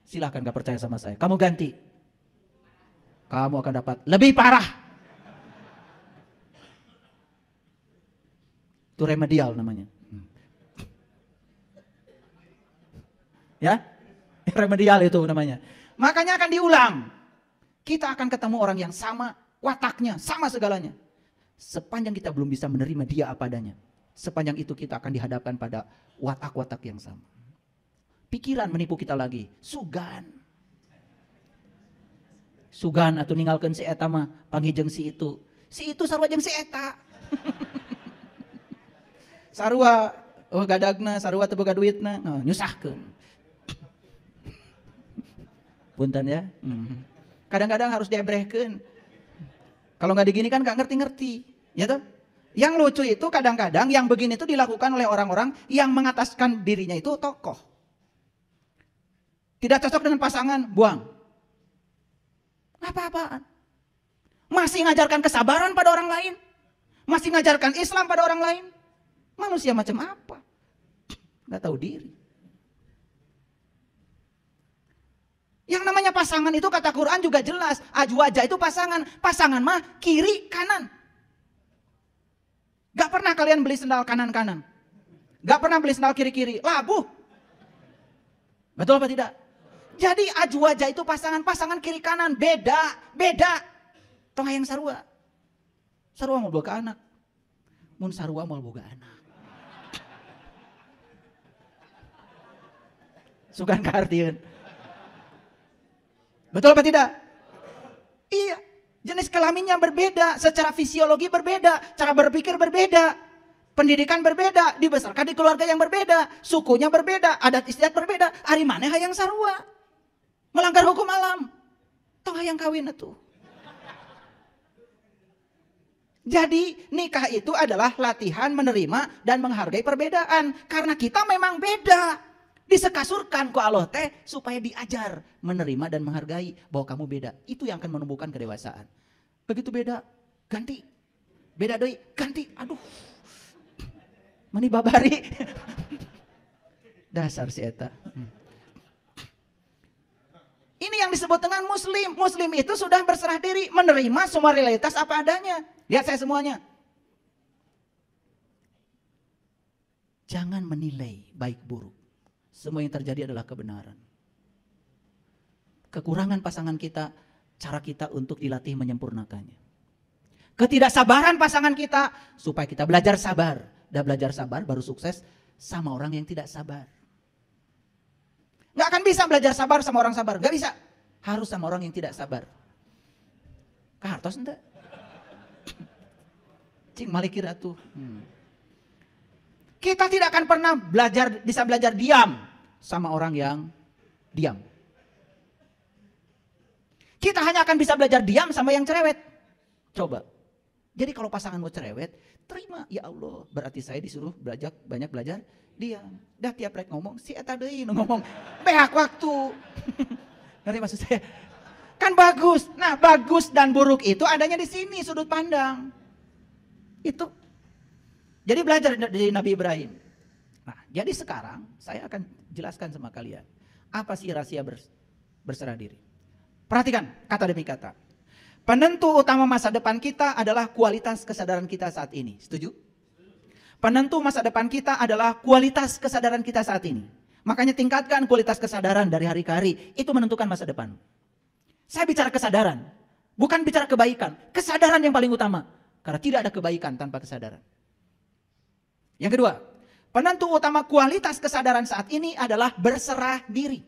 Speaker 1: Silahkan gak percaya sama saya, kamu ganti. Kamu akan dapat lebih parah. Itu remedial namanya. Ya, remedial itu namanya. Makanya akan diulang. Kita akan ketemu orang yang sama wataknya, sama segalanya. Sepanjang kita belum bisa menerima dia apa adanya. Sepanjang itu kita akan dihadapkan pada watak-watak yang sama. Pikiran menipu kita lagi. Sugan atau ninggalkan si eta mah panggil si itu. Si itu sarua jeung si eta. Sarua gadagna, sarua teu boga duitna, nyusahkeun. Punten ya. Kadang-kadang harus diebrehkeun. Kalau nggak digini kan nggak ngerti-ngerti, ya toh? Yang lucu itu kadang-kadang yang begini itu dilakukan oleh orang-orang yang mengataskan dirinya itu tokoh. Tidak cocok dengan pasangan, buang. Apa-apaan. Masih ngajarkan kesabaran pada orang lain. Masih ngajarkan Islam pada orang lain. Manusia macam apa? Nggak tahu diri. Yang namanya pasangan itu kata Quran juga jelas. Azwaja itu pasangan. Pasangan mah kiri kanan. Gak pernah kalian beli sendal kanan-kanan. Gak pernah beli sendal kiri-kiri. Labuh. Betul apa tidak? Jadi azwaja itu pasangan. Pasangan kiri kanan. Beda. Beda. Tong yang sarua. Sarua mau boga anak. Mun sarua mau boga anak. Sugan kaartieun. Betul apa tidak? Iya. Jenis kelaminnya berbeda. Secara fisiologi berbeda. Cara berpikir berbeda. Pendidikan berbeda. Dibesarkan di keluarga yang berbeda. Sukunya berbeda. Adat istiadat berbeda. Ari maneh hayang sarua. Melanggar hukum alam. Tong hayang kawin atuh. Jadi nikah itu adalah latihan menerima dan menghargai perbedaan. Karena kita memang beda. Disekasurkan ku Allah teh supaya diajar menerima dan menghargai bahwa kamu beda. Itu yang akan menumbuhkan kedewasaan. Begitu beda, ganti. Beda deui, ganti. Aduh. Mani babari. Dasar si eta. Ini yang disebut dengan muslim. Muslim itu sudah berserah diri, menerima semua realitas apa adanya. Lihat saya semuanya. Jangan menilai baik buruk. Semua yang terjadi adalah kebenaran. Kekurangan pasangan kita, cara kita untuk dilatih menyempurnakannya. Ketidaksabaran pasangan kita, supaya kita belajar sabar. Dan belajar sabar baru sukses sama orang yang tidak sabar. Gak akan bisa belajar sabar sama orang sabar, gak bisa. Harus sama orang yang tidak sabar. Kahartos ente? Cing malikir atuh. Kita tidak akan pernah bisa belajar diam sama orang yang diam. Kita hanya akan bisa belajar diam sama yang cerewet. Coba. Jadi kalau pasangan mau cerewet, terima. Ya Allah, berarti saya disuruh banyak belajar diam. Dah tiap rek ngomong, si eta deui nu ngomong. Behak waktu. Ngerti maksud saya? Kan bagus. Nah, bagus dan buruk itu adanya di sini, sudut pandang. Itu. Jadi belajar dari Nabi Ibrahim. Nah, jadi sekarang saya akan jelaskan sama kalian. Apa sih rahasia berserah diri? Perhatikan kata demi kata. Penentu utama masa depan kita adalah kualitas kesadaran kita saat ini. Setuju? Penentu masa depan kita adalah kualitas kesadaran kita saat ini. Makanya tingkatkan kualitas kesadaran dari hari ke hari. Itu menentukan masa depan. Saya bicara kesadaran. Bukan bicara kebaikan. Kesadaran yang paling utama. Karena tidak ada kebaikan tanpa kesadaran. Yang kedua, penentu utama kualitas kesadaran saat ini adalah berserah diri.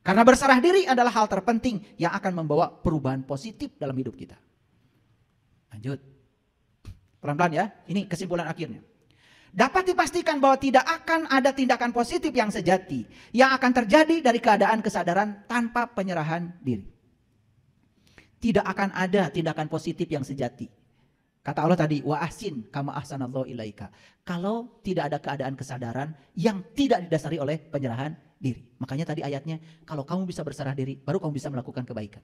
Speaker 1: Karena berserah diri adalah hal terpenting yang akan membawa perubahan positif dalam hidup kita. Lanjut. Pelan-pelan ya, ini kesimpulan akhirnya. Dapat dipastikan bahwa tidak akan ada tindakan positif yang sejati yang akan terjadi dari keadaan kesadaran tanpa penyerahan diri. Tidak akan ada tindakan positif yang sejati. Kata Allah tadi, wa ahsin kama ahsanallahu ilaika. Kalau tidak ada keadaan kesadaran yang tidak didasari oleh penyerahan diri. Makanya tadi ayatnya, kalau kamu bisa berserah diri, baru kamu bisa melakukan kebaikan.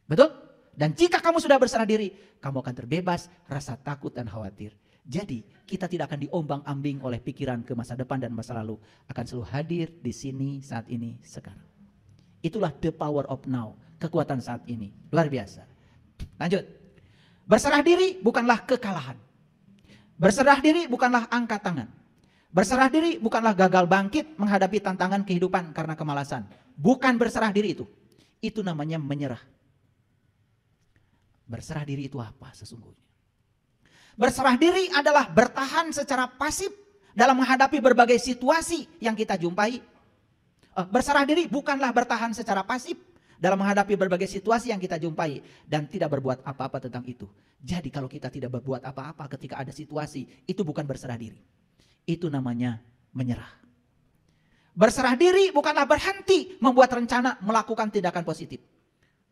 Speaker 1: Betul? Dan jika kamu sudah berserah diri, kamu akan terbebas rasa takut dan khawatir. Jadi, kita tidak akan diombang-ambing oleh pikiran ke masa depan dan masa lalu. Akan selalu hadir di sini, saat ini, sekarang. Itulah the power of now. Kekuatan saat ini. Luar biasa. Lanjut. Berserah diri bukanlah kekalahan. Berserah diri bukanlah angkat tangan. Berserah diri bukanlah gagal bangkit menghadapi tantangan kehidupan karena kemalasan. Bukan berserah diri itu. Itu namanya menyerah. Berserah diri itu apa sesungguhnya? Berserah diri adalah bertahan secara pasif dalam menghadapi berbagai situasi yang kita jumpai. Berserah diri bukanlah bertahan secara pasif dalam menghadapi berbagai situasi yang kita jumpai dan tidak berbuat apa-apa tentang itu. Jadi kalau kita tidak berbuat apa-apa ketika ada situasi, itu bukan berserah diri. Itu namanya menyerah. Berserah diri bukanlah berhenti membuat rencana melakukan tindakan positif.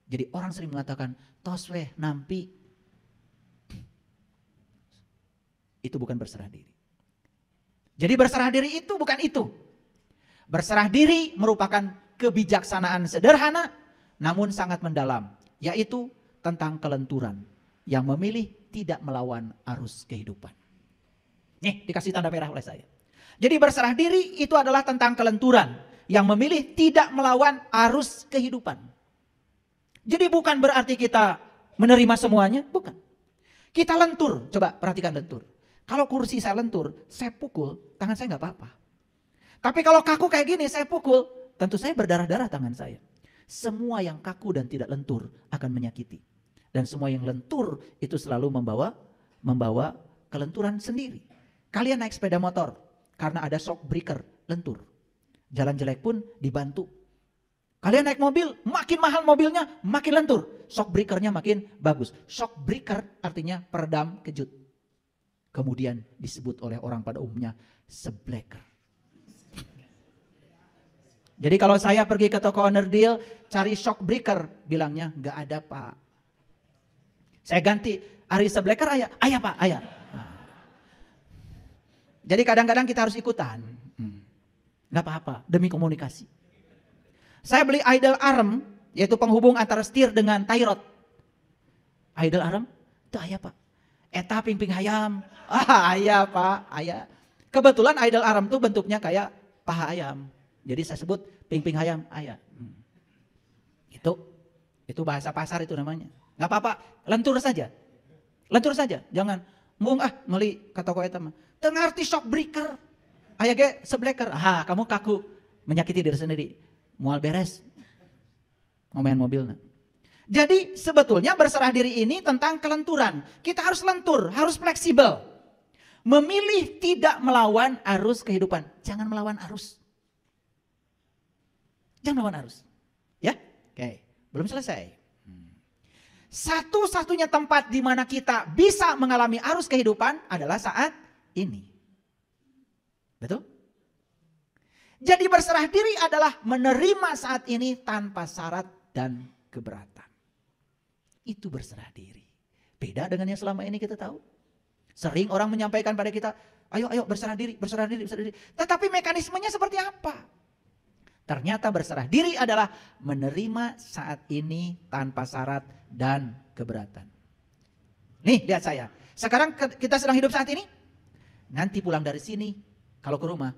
Speaker 1: Jadi orang sering mengatakan, tosweh nampi. Itu bukan berserah diri. Jadi berserah diri itu bukan itu. Berserah diri merupakan kebijaksanaan sederhana namun sangat mendalam. Yaitu tentang kelenturan yang memilih tidak melawan arus kehidupan. Nih dikasih tanda merah oleh saya. Jadi berserah diri itu adalah tentang kelenturan yang memilih tidak melawan arus kehidupan. Jadi bukan berarti kita menerima semuanya, bukan. Kita lentur, coba perhatikan lentur. Kalau kursi saya lentur, saya pukul, tangan saya nggak apa-apa. Tapi kalau kaku kayak gini, saya pukul, tentu saya berdarah-darah tangan saya. Semua yang kaku dan tidak lentur akan menyakiti. Dan semua yang lentur itu selalu membawa kelenturan sendiri. Kalian naik sepeda motor karena ada shock breaker, lentur. Jalan jelek pun dibantu. Kalian naik mobil, makin mahal mobilnya, makin lentur. Shock breakernya makin bagus. Shock breaker artinya peredam kejut. Kemudian disebut oleh orang pada umumnya sebleker. Jadi kalau saya pergi ke toko Onderdil, cari shock breaker, bilangnya nggak ada pak. Saya ganti, Ari sebleker ayah, ayah pak, ayah. Jadi kadang-kadang kita harus ikutan. Nggak apa-apa, demi komunikasi. Saya beli idle arm, yaitu penghubung antara setir dengan tie rod. Idle arm, itu ayah pak. Eta ping-ping hayam. Ayah pak, ayah. Kebetulan idle arm itu bentuknya kayak paha ayam. Jadi saya sebut ping-ping hayam, ayah. Itu bahasa pasar itu namanya. Nggak apa-apa, lentur saja. Lentur saja, jangan ngung meli ke toko eta mah. Teu ngarti shock breaker. Aya ge sebleker. Kamu kaku, menyakiti diri sendiri. Mual beres. Ngomain mobilnya. Jadi sebetulnya berserah diri ini tentang kelenturan. Kita harus lentur, harus fleksibel. Memilih tidak melawan arus kehidupan. Jangan melawan arus. Jangan melawan arus. Ya? Oke, belum selesai. Satu-satunya tempat di mana kita bisa mengalami arus kehidupan adalah saat ini. Betul? Jadi berserah diri adalah menerima saat ini tanpa syarat dan keberatan. Itu berserah diri. Beda dengan yang selama ini kita tahu. Sering orang menyampaikan pada kita, ayo berserah diri, berserah diri, berserah diri. Tetapi mekanismenya seperti apa? Ternyata berserah diri adalah menerima saat ini tanpa syarat dan keberatan. Nih lihat saya. Sekarang kita sedang hidup saat ini. Nanti pulang dari sini, kalau ke rumah,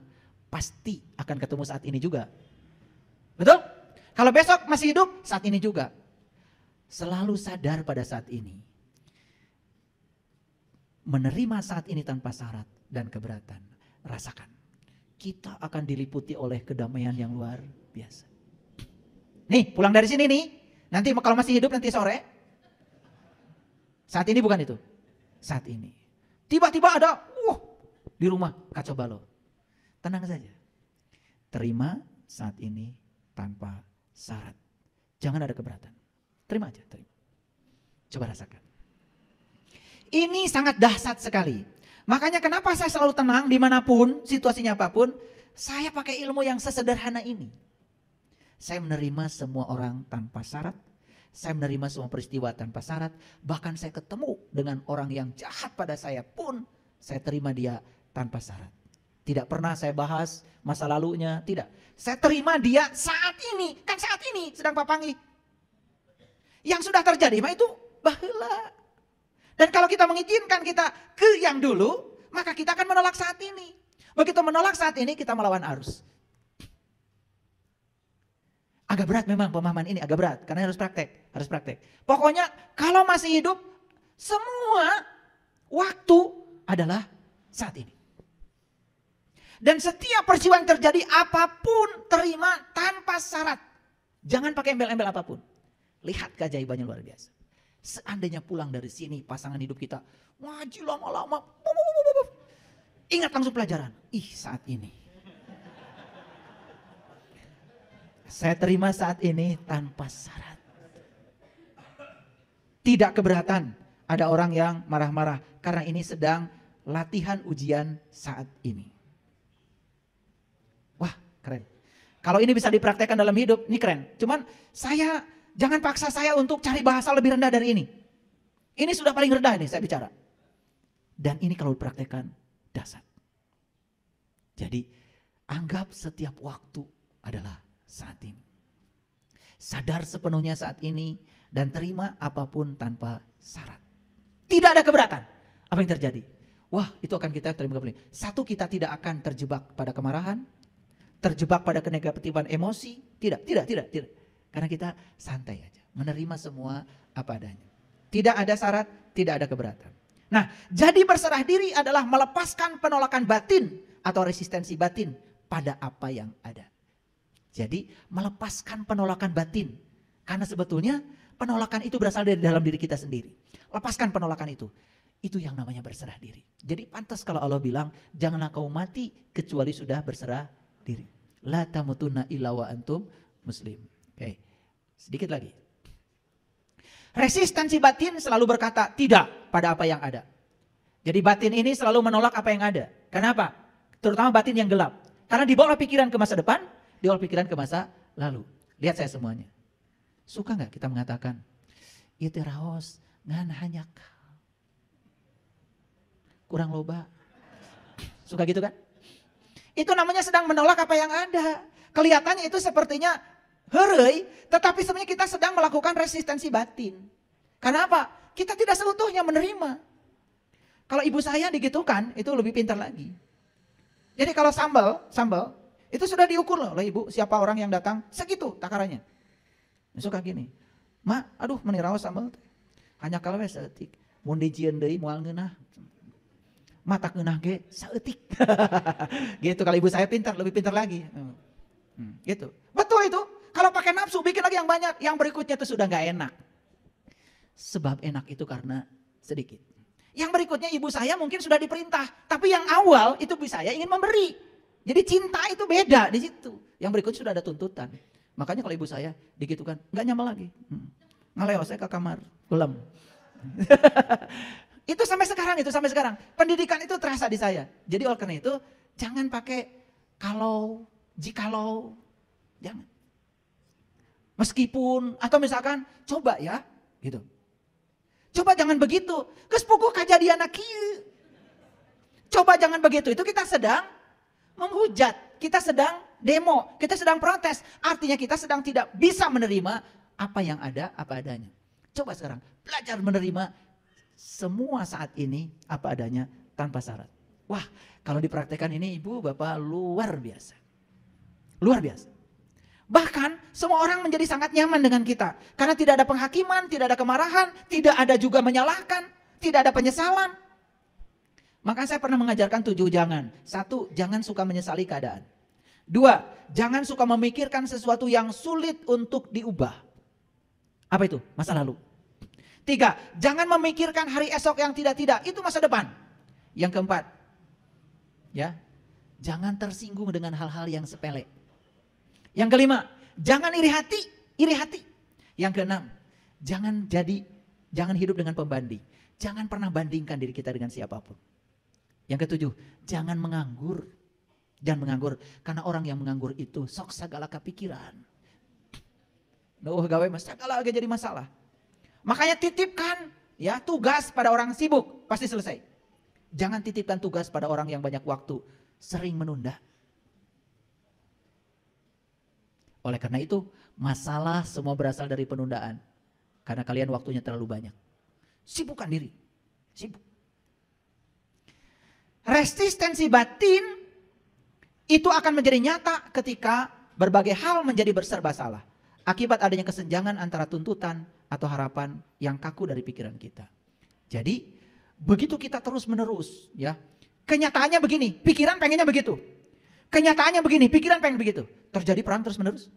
Speaker 1: pasti akan ketemu saat ini juga. Betul? Kalau besok masih hidup, saat ini juga. Selalu sadar pada saat ini. Menerima saat ini tanpa syarat dan keberatan. Rasakan. Kita akan diliputi oleh kedamaian yang luar biasa. Nih, pulang dari sini nih. Nanti kalau masih hidup nanti sore. Saat ini bukan itu. Saat ini. Tiba-tiba ada, di rumah kacau balau. Tenang saja. Terima saat ini tanpa syarat. Jangan ada keberatan. Terima aja, terima. Coba rasakan. Ini sangat dahsyat sekali. Makanya kenapa saya selalu tenang dimanapun, situasinya apapun. Saya pakai ilmu yang sesederhana ini. Saya menerima semua orang tanpa syarat. Saya menerima semua peristiwa tanpa syarat. Bahkan saya ketemu dengan orang yang jahat pada saya pun. Saya terima dia tanpa syarat. Tidak pernah saya bahas masa lalunya, tidak. Saya terima dia saat ini, kan saat ini sedang papangi. Yang sudah terjadi mah itu baheula. Dan kalau kita mengizinkan kita ke yang dulu, maka kita akan menolak saat ini. Begitu menolak saat ini, kita melawan arus. Agak berat memang pemahaman ini, agak berat. Karena harus praktek. Pokoknya kalau masih hidup, semua waktu adalah saat ini. Dan setiap peristiwa yang terjadi apapun terima tanpa syarat. Jangan pakai embel-embel apapun. Lihat keajaibannya luar biasa. Seandainya pulang dari sini pasangan hidup kita ngaji lama-lama. Ingat langsung pelajaran. Saat ini. Saya terima saat ini tanpa syarat. Tidak keberatan. Ada orang yang marah-marah karena ini sedang latihan ujian saat ini. Wah, keren. Kalau ini bisa dipraktekkan dalam hidup, ini keren. Cuman jangan paksa saya untuk cari bahasa lebih rendah dari ini. Ini sudah paling rendah nih saya bicara. Dan ini kalau dipraktekkan dahsyat. Jadi anggap setiap waktu adalah saat ini. Sadar sepenuhnya saat ini dan terima apapun tanpa syarat. Tidak ada keberatan. Apa yang terjadi? Wah, itu akan kita terima kembali. Satu, kita tidak akan terjebak pada kemarahan, terjebak pada kenegatifan emosi. Tidak. Karena kita santai aja, menerima semua apa adanya. Tidak ada syarat, tidak ada keberatan. Nah, jadi berserah diri adalah melepaskan penolakan batin atau resistensi batin pada apa yang ada. Jadi melepaskan penolakan batin. Karena sebetulnya penolakan itu berasal dari dalam diri kita sendiri. Lepaskan penolakan itu. Itu yang namanya berserah diri. Jadi pantas kalau Allah bilang, janganlah kau mati kecuali sudah berserah diri. La tamutunna illa wa antum muslim. Oke, sedikit lagi. Resistensi batin selalu berkata tidak pada apa yang ada. Jadi batin ini selalu menolak apa yang ada. Kenapa? Terutama batin yang gelap. Karena dibawa pikiran ke masa depan, dibawa pikiran ke masa lalu. Lihat saya semuanya. Suka nggak kita mengatakan, itu raos ngan hanya kurang loba. Suka gitu kan? Itu namanya sedang menolak apa yang ada. Kelihatannya itu sepertinya heureuy, tetapi sebenarnya kita sedang melakukan resistensi batin. Kenapa? Kita tidak seutuhnya menerima. Kalau ibu saya digitukan, itu lebih pintar lagi. Jadi kalau sambal, itu sudah diukur loh oleh ibu, siapa orang yang datang, segitu takarannya. Suka gini, "Ma, aduh meniraos sambal. Hanya kalau seetik, mun dijieun deui moal ngeunah. Mata ngeunah ge saeutik." Gitu, kalau ibu saya pintar, lebih pintar lagi. Gitu. Betul itu. Kalau pakai nafsu bikin lagi yang banyak, yang berikutnya itu sudah nggak enak. Sebab enak itu karena sedikit. Yang berikutnya ibu saya mungkin sudah diperintah, tapi yang awal itu ibu saya ingin memberi. Jadi cinta itu beda di situ. Yang berikutnya sudah ada tuntutan. Makanya kalau ibu saya digitukan, nggak nyaman lagi. Ngaleo saya ke kamar, gelem. Itu sampai sekarang. Pendidikan itu terasa di saya. Jadi oleh karena itu, jangan pakai kalau, jikalau, jangan. Meskipun, atau misalkan, coba ya, gitu. Coba jangan begitu, kespuku kajadian kieu. Coba jangan begitu, itu kita sedang menghujat, kita sedang demo, kita sedang protes. Artinya kita sedang tidak bisa menerima apa yang ada, apa adanya. Coba sekarang, belajar menerima semua saat ini apa adanya tanpa syarat. Wah, kalau dipraktekkan ini ibu bapak luar biasa. Luar biasa. Bahkan semua orang menjadi sangat nyaman dengan kita. Karena tidak ada penghakiman, tidak ada kemarahan, tidak ada juga menyalahkan, tidak ada penyesalan. Maka saya pernah mengajarkan 7 jangan. 1, jangan suka menyesali keadaan. 2, jangan suka memikirkan sesuatu yang sulit untuk diubah. Apa itu? Masa lalu. 3, jangan memikirkan hari esok yang tidak-tidak, itu masa depan. Yang keempat, ya, jangan tersinggung dengan hal-hal yang sepele. Yang kelima, jangan iri hati. Yang keenam, jangan hidup dengan pembanding. Jangan pernah bandingkan diri kita dengan siapapun. Yang ketujuh, jangan menganggur. Jangan menganggur, karena orang yang menganggur itu sok sagala kepikiran. Gawe mas sagala agak jadi masalah. Makanya titipkan ya tugas pada orang sibuk, pasti selesai. Jangan titipkan tugas pada orang yang banyak waktu, sering menunda. Oleh karena itu, masalah semua berasal dari penundaan. Karena kalian waktunya terlalu banyak. Sibukkan diri. Sibuk. Resistensi batin itu akan menjadi nyata ketika berbagai hal menjadi berserba salah. Akibat adanya kesenjangan antara tuntutan atau harapan yang kaku dari pikiran kita. Jadi, begitu kita terus menerus ya. Kenyataannya begini, pikiran pengennya begitu. Kenyataannya begini, pikiran pengen begitu. Terjadi perang terus menerus.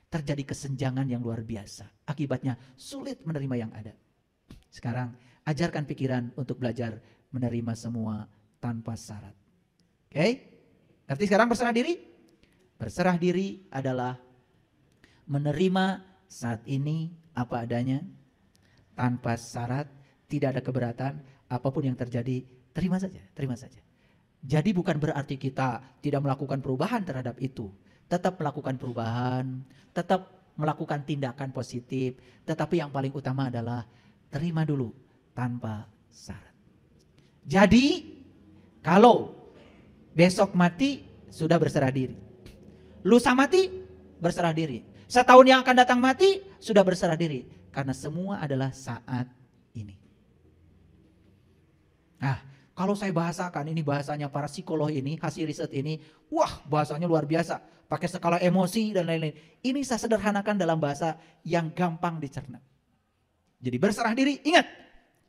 Speaker 1: Terjadi kesenjangan yang luar biasa. Akibatnya sulit menerima yang ada. Sekarang ajarkan pikiran untuk belajar menerima semua tanpa syarat. Oke? Ngerti sekarang berserah diri? Berserah diri adalah menerima saat ini apa adanya, tanpa syarat, tidak ada keberatan, apapun yang terjadi, terima saja, terima saja. Jadi bukan berarti kita tidak melakukan perubahan terhadap itu. Tetap melakukan perubahan, tetap melakukan tindakan positif, tetapi yang paling utama adalah terima dulu tanpa syarat. Jadi kalau besok mati sudah berserah diri. Lusa mati berserah diri. Setahun yang akan datang mati sudah berserah diri. Karena semua adalah saat ini. Nah, kalau saya bahasakan, ini bahasanya para psikolog ini, hasil riset ini, wah bahasanya luar biasa. Pakai skala emosi dan lain-lain. Ini saya sederhanakan dalam bahasa yang gampang dicerna. Jadi berserah diri, ingat.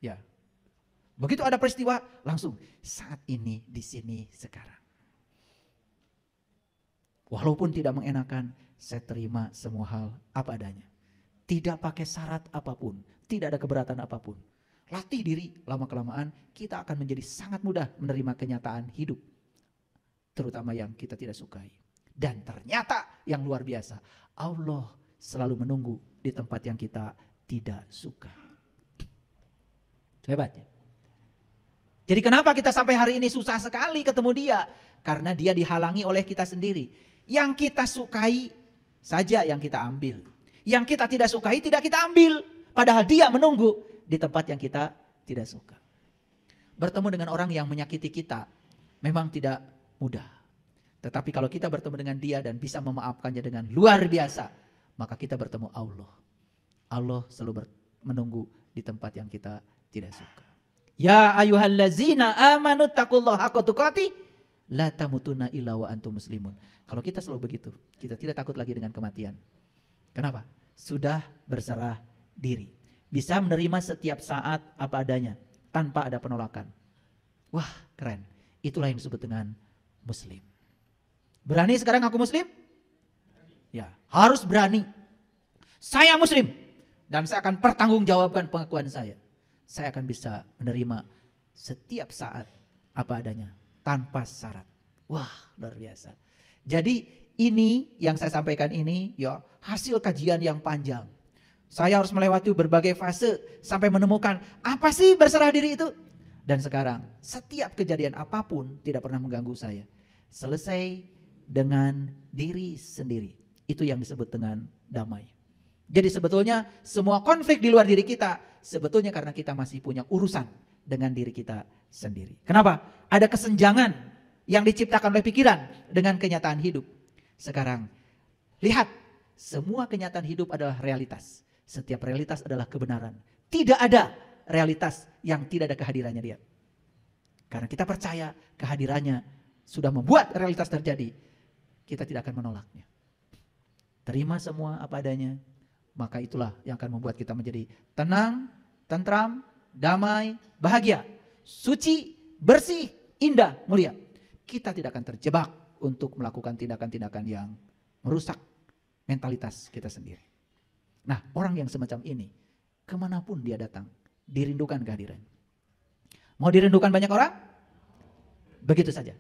Speaker 1: Ya, begitu ada peristiwa, langsung saat ini, di sini, sekarang. Walaupun tidak mengenakan, saya terima semua hal apa adanya. Tidak pakai syarat apapun, tidak ada keberatan apapun. Latih diri, lama-kelamaan kita akan menjadi sangat mudah menerima kenyataan hidup. Terutama yang kita tidak sukai. Dan ternyata yang luar biasa, Allah selalu menunggu di tempat yang kita tidak suka. Hebat ya? Jadi kenapa kita sampai hari ini susah sekali ketemu dia? Karena dia dihalangi oleh kita sendiri. Yang kita sukai saja yang kita ambil. Yang kita tidak sukai tidak kita ambil. Padahal dia menunggu di tempat yang kita tidak suka. Bertemu dengan orang yang menyakiti kita memang tidak mudah. Tetapi kalau kita bertemu dengan dia dan bisa memaafkannya dengan luar biasa, maka kita bertemu Allah. Allah selalu menunggu di tempat yang kita tidak suka. Ya ayyuhallazina amanu taqullaha haqqa tuqatih la tamutunna illa wa antum muslimun. Kalau kita selalu begitu, kita tidak takut lagi dengan kematian. Kenapa? Sudah berserah diri. Bisa menerima setiap saat apa adanya tanpa ada penolakan. Wah, keren. Itulah yang disebut dengan muslim. Berani sekarang aku muslim? Ya, harus berani. Saya muslim dan saya akan pertanggungjawabkan pengakuan saya. Saya akan bisa menerima setiap saat apa adanya tanpa syarat. Wah, luar biasa. Jadi ini yang saya sampaikan ini ya hasil kajian yang panjang. Saya harus melewati berbagai fase sampai menemukan apa sih berserah diri itu. Dan sekarang setiap kejadian apapun tidak pernah mengganggu saya. Selesai dengan diri sendiri. Itu yang disebut dengan damai. Jadi sebetulnya semua konflik di luar diri kita sebetulnya karena kita masih punya urusan dengan diri kita sendiri. Kenapa? Ada kesenjangan yang diciptakan oleh pikiran dengan kenyataan hidup. Sekarang lihat, semua kenyataan hidup adalah realitas. Setiap realitas adalah kebenaran. Tidak ada realitas yang tidak ada kehadirannya dia. Karena kita percaya kehadirannya sudah membuat realitas terjadi. Kita tidak akan menolaknya. Terima semua apa adanya. Maka itulah yang akan membuat kita menjadi tenang, tentram, damai, bahagia, suci, bersih, indah, mulia. Kita tidak akan terjebak untuk melakukan tindakan-tindakan yang merusak mentalitas kita sendiri. Nah, orang yang semacam ini, kemanapun dia datang, dirindukan kehadiran. Mau dirindukan banyak orang? Begitu saja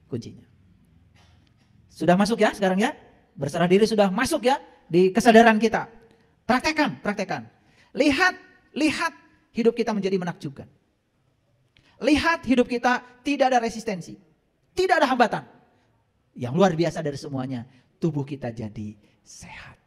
Speaker 1: kuncinya. Sudah masuk ya sekarang ya? Berserah diri sudah masuk ya di kesadaran kita. Praktekan. Lihat hidup kita menjadi menakjubkan. Lihat hidup kita tidak ada resistensi. Tidak ada hambatan. Yang luar biasa dari semuanya, tubuh kita jadi sehat.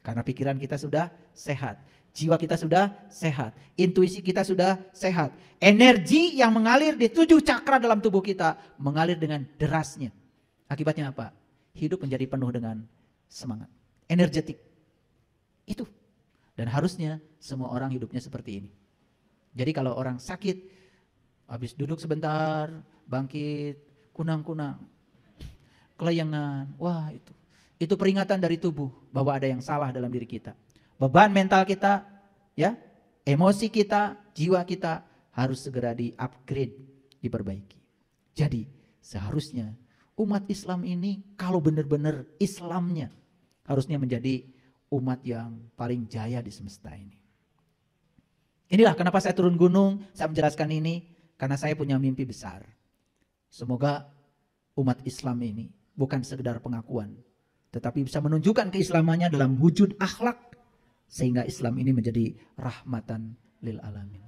Speaker 1: Karena pikiran kita sudah sehat. Jiwa kita sudah sehat. Intuisi kita sudah sehat. Energi yang mengalir di 7 cakra dalam tubuh kita mengalir dengan derasnya. Akibatnya apa? Hidup menjadi penuh dengan semangat. Energetik. Itu. Dan harusnya semua orang hidupnya seperti ini. Jadi kalau orang sakit, habis duduk sebentar, bangkit, kunang-kunang, kelayangan, wah itu. Itu peringatan dari tubuh bahwa ada yang salah dalam diri kita. Beban mental kita, ya, emosi kita, jiwa kita harus segera di-upgrade, diperbaiki. Jadi seharusnya umat Islam ini kalau benar-benar Islamnya harusnya menjadi umat yang paling jaya di semesta ini. Inilah kenapa saya turun gunung, saya menjelaskan ini, karena saya punya mimpi besar. Semoga umat Islam ini bukan sekedar pengakuan, tetapi bisa menunjukkan keislamannya dalam wujud akhlak, sehingga Islam ini menjadi rahmatan lil alamin.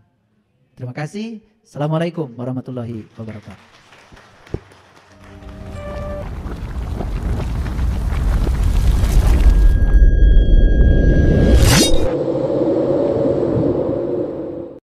Speaker 1: Terima kasih. Assalamualaikum warahmatullahi wabarakatuh.